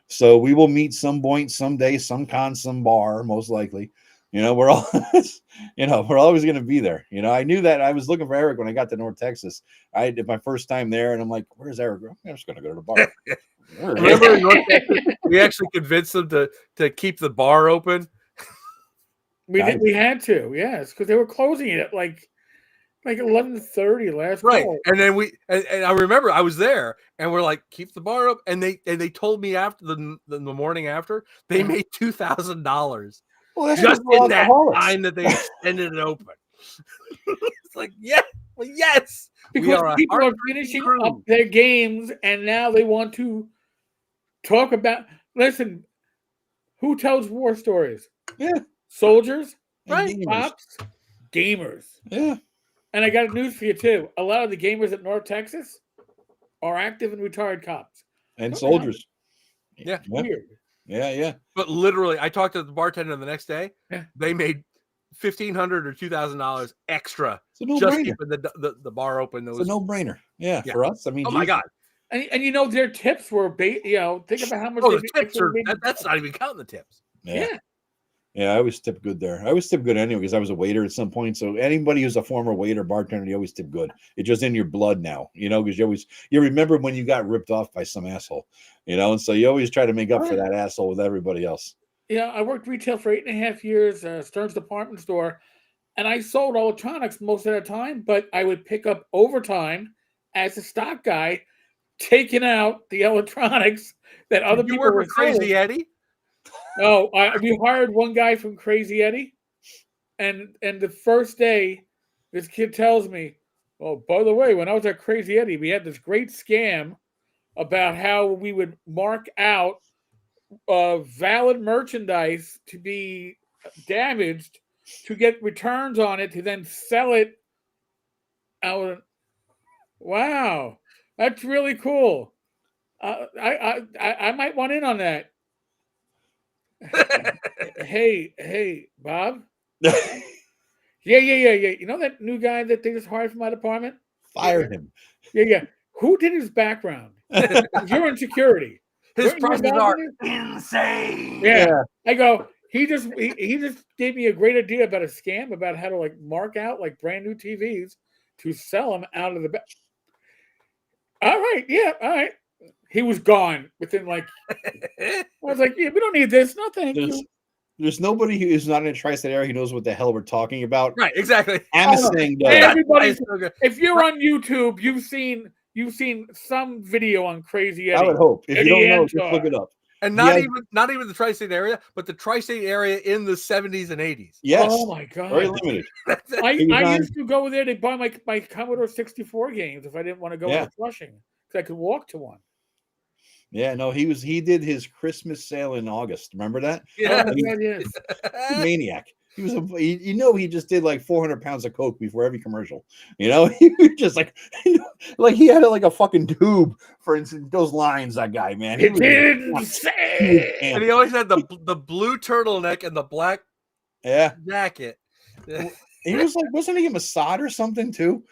So we will meet some point, someday, some con, some bar, most likely. We're all, we're always going to be there. I knew that. I was looking for Eric when I got to North Texas. I did my first time there, and I'm like, "Where's Eric? I'm just going to go to the bar." Remember in North Texas, we actually convinced them to keep the bar open. We had to, yes, because they were closing it at like 11:30 last right call. And then and I remember I was there, and we're like, keep the bar up, and they told me after the morning after they made $2,000 just in that time that they extended it open. It's like, yes, because people are finishing up their games, and now they want to talk about. Listen, who tells war stories? Yeah, soldiers, right? Cops, gamers. Yeah. And I got news for you too. A lot of the gamers at North Texas are active and retired cops and soldiers. Yeah, weird. Yeah. But literally, I talked to the bartender the next day. Yeah. They made $1,500 or $2,000 extra just keeping the bar open. It's a no-brainer. Yeah, for us. I mean, oh my god! And their tips were, think about how much. Oh, the tips are that's not even counting the tips. Yeah, I always tip good there. I always tip good anyway because I was a waiter at some point. So anybody who's a former waiter, bartender, you always tip good. It's just in your blood now, because you remember when you got ripped off by some asshole, and so you always try to make up for that asshole with everybody else. I worked retail for 8.5 years, Stearns department store, and I sold electronics most of the time, but I would pick up overtime as a stock guy, taking out the electronics that other people were Crazy Eddie. Oh, we hired one guy from Crazy Eddie, and the first day, this kid tells me, "Oh, by the way, when I was at Crazy Eddie, we had this great scam about how we would mark out valid merchandise to be damaged to get returns on it to then sell it out." Wow, that's really cool. I might want in on that. Hey, Bob. Yeah. You know that new guy that they just hired from my department? Fired him. Yeah. Who did his background? You're in security. His prices are insane. Yeah. I go. He just gave me a great idea about a scam about how to mark out brand new TVs to sell them out of the back. All right. Yeah. All right. He was gone within I was like, yeah, we don't need this. No, thank you. There's nobody who is not in a tri-state area who knows what the hell we're talking about. Right, exactly. Saying, everybody, if you're on YouTube, you've seen some video on Crazy Eddie. I would hope. If you don't know, just look it up. And not even the tri-state area, but the tri-state area in the 70s and 80s. Yes. Oh my god. Very limited. I used to go there to buy my Commodore 64 games if I didn't want to go to Flushing because I could walk to one. Yeah, no, he did his Christmas sale in August. Remember that? Yeah, maniac. He was he just did 400 pounds of coke before every commercial. He was just he had a fucking tube for instance. Those lines, that guy, man. He didn't say. And he always had the blue turtleneck and the black jacket. He was wasn't he a Mossad or something too?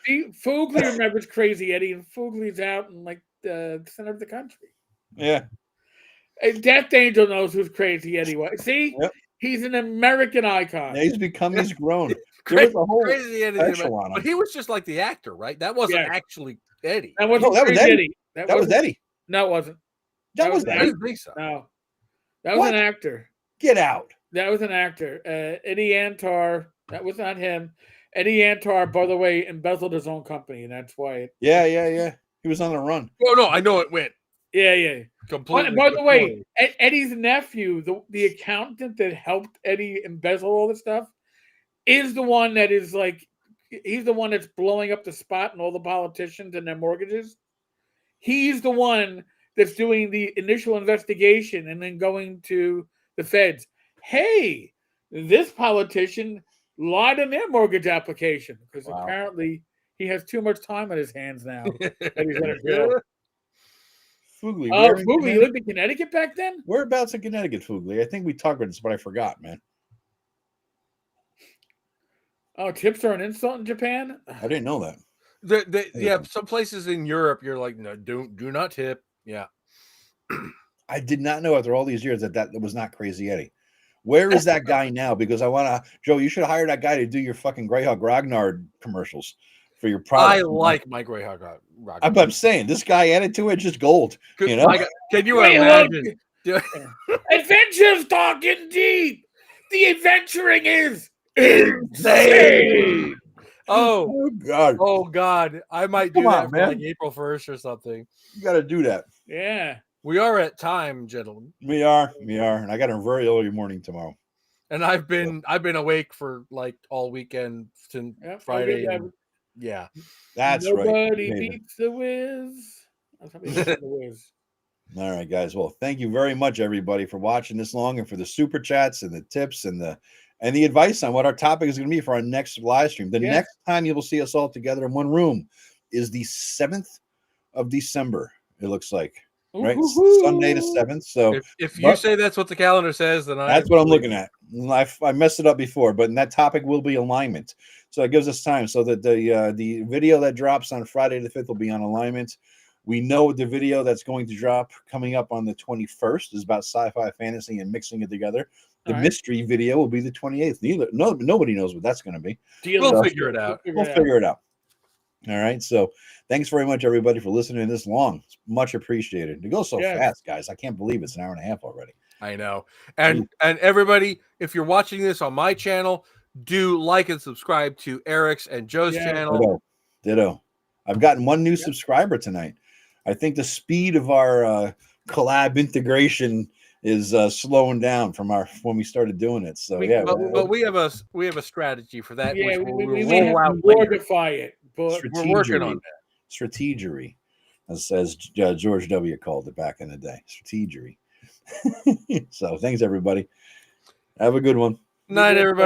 Fugly remembers Crazy Eddie, and Fugly's out in the center of the country. Yeah. And Death Angel knows who's Crazy Eddie was. See? Yep. He's an American icon. Yeah, he's grown. Crazy Eddie, but he was just like the actor, right? That wasn't actually Eddie. That wasn't Eddie. That was Eddie. No, it wasn't. That was Eddie. I didn't think so. No. That was an actor. Get out. That was an actor. Eddie Antar. That was not him. Eddie Antar, by the way, embezzled his own company, and that's why. Yeah. He was on the run. Oh no, I know it went. Yeah. Completely. By the way, Eddie's nephew, the accountant that helped Eddie embezzle all this stuff, is the one that is he's the one that's blowing up the spot and all the politicians and their mortgages. He's the one that's doing the initial investigation and then going to the feds. Hey, this politician lied on their mortgage application because apparently He has too much time on his hands now that he's going to go. Fugly. Oh, Fugly, you lived in Connecticut back then? Whereabouts in Connecticut, Fugly? I think we talked about this, but I forgot, man. Oh, tips are an insult in Japan? I didn't know that. Yeah, some places in Europe, you're like, no, do not tip. Yeah. I did not know after all these years that was not Crazy Eddie. Where is that guy now? Because I want to, Joe, you should hire that guy to do your fucking Gryhawk Grognard commercials for your product. I like my Gryhawk Grognard. I'm saying this guy added to it just gold. You know? Can you imagine? Adventures talking deep. The adventuring is insane. Oh God! Oh God! I might do that for like April 1st or something. You got to do that. Yeah, we are at time, gentlemen. We are, and I got a very early morning tomorrow. And I've been awake for like all weekend since Friday. Yeah, that's Nobody right. Nobody beats the Wiz. All right, guys. Well, thank you very much, everybody, for watching this long and for the super chats and the tips and the advice on what our topic is going to be for our next live stream. The next time you will see us all together in one room is the 7th of December. It looks like, right? Sunday the 7th. So if you say that's what the calendar says, then that's what I'm looking at. I messed it up before, but that topic will be alignment. So it gives us time so that the video that drops on Friday the 5th will be on alignment. We know the video that's going to drop coming up on the 21st is about sci-fi fantasy and mixing it together. The mystery video will be the 28th. Nobody knows what that's going to be. We'll figure it out. We'll figure it out. All right. So thanks very much, everybody, for listening this long. It's much appreciated. It goes so fast, guys. I can't believe it's an hour and a half already. I know. And everybody, if you're watching this on my channel, do like and subscribe to Eric's and Joe's channel. Ditto. I've gotten one new subscriber tonight. I think the speed of our collab integration is slowing down from when we started doing it. So but we have a strategy for that. Yeah, we roll out mortify it, but we're working on that. Strategery, as George W. called it back in the day. Strategery. So thanks, everybody. Have a good one. Night, everybody.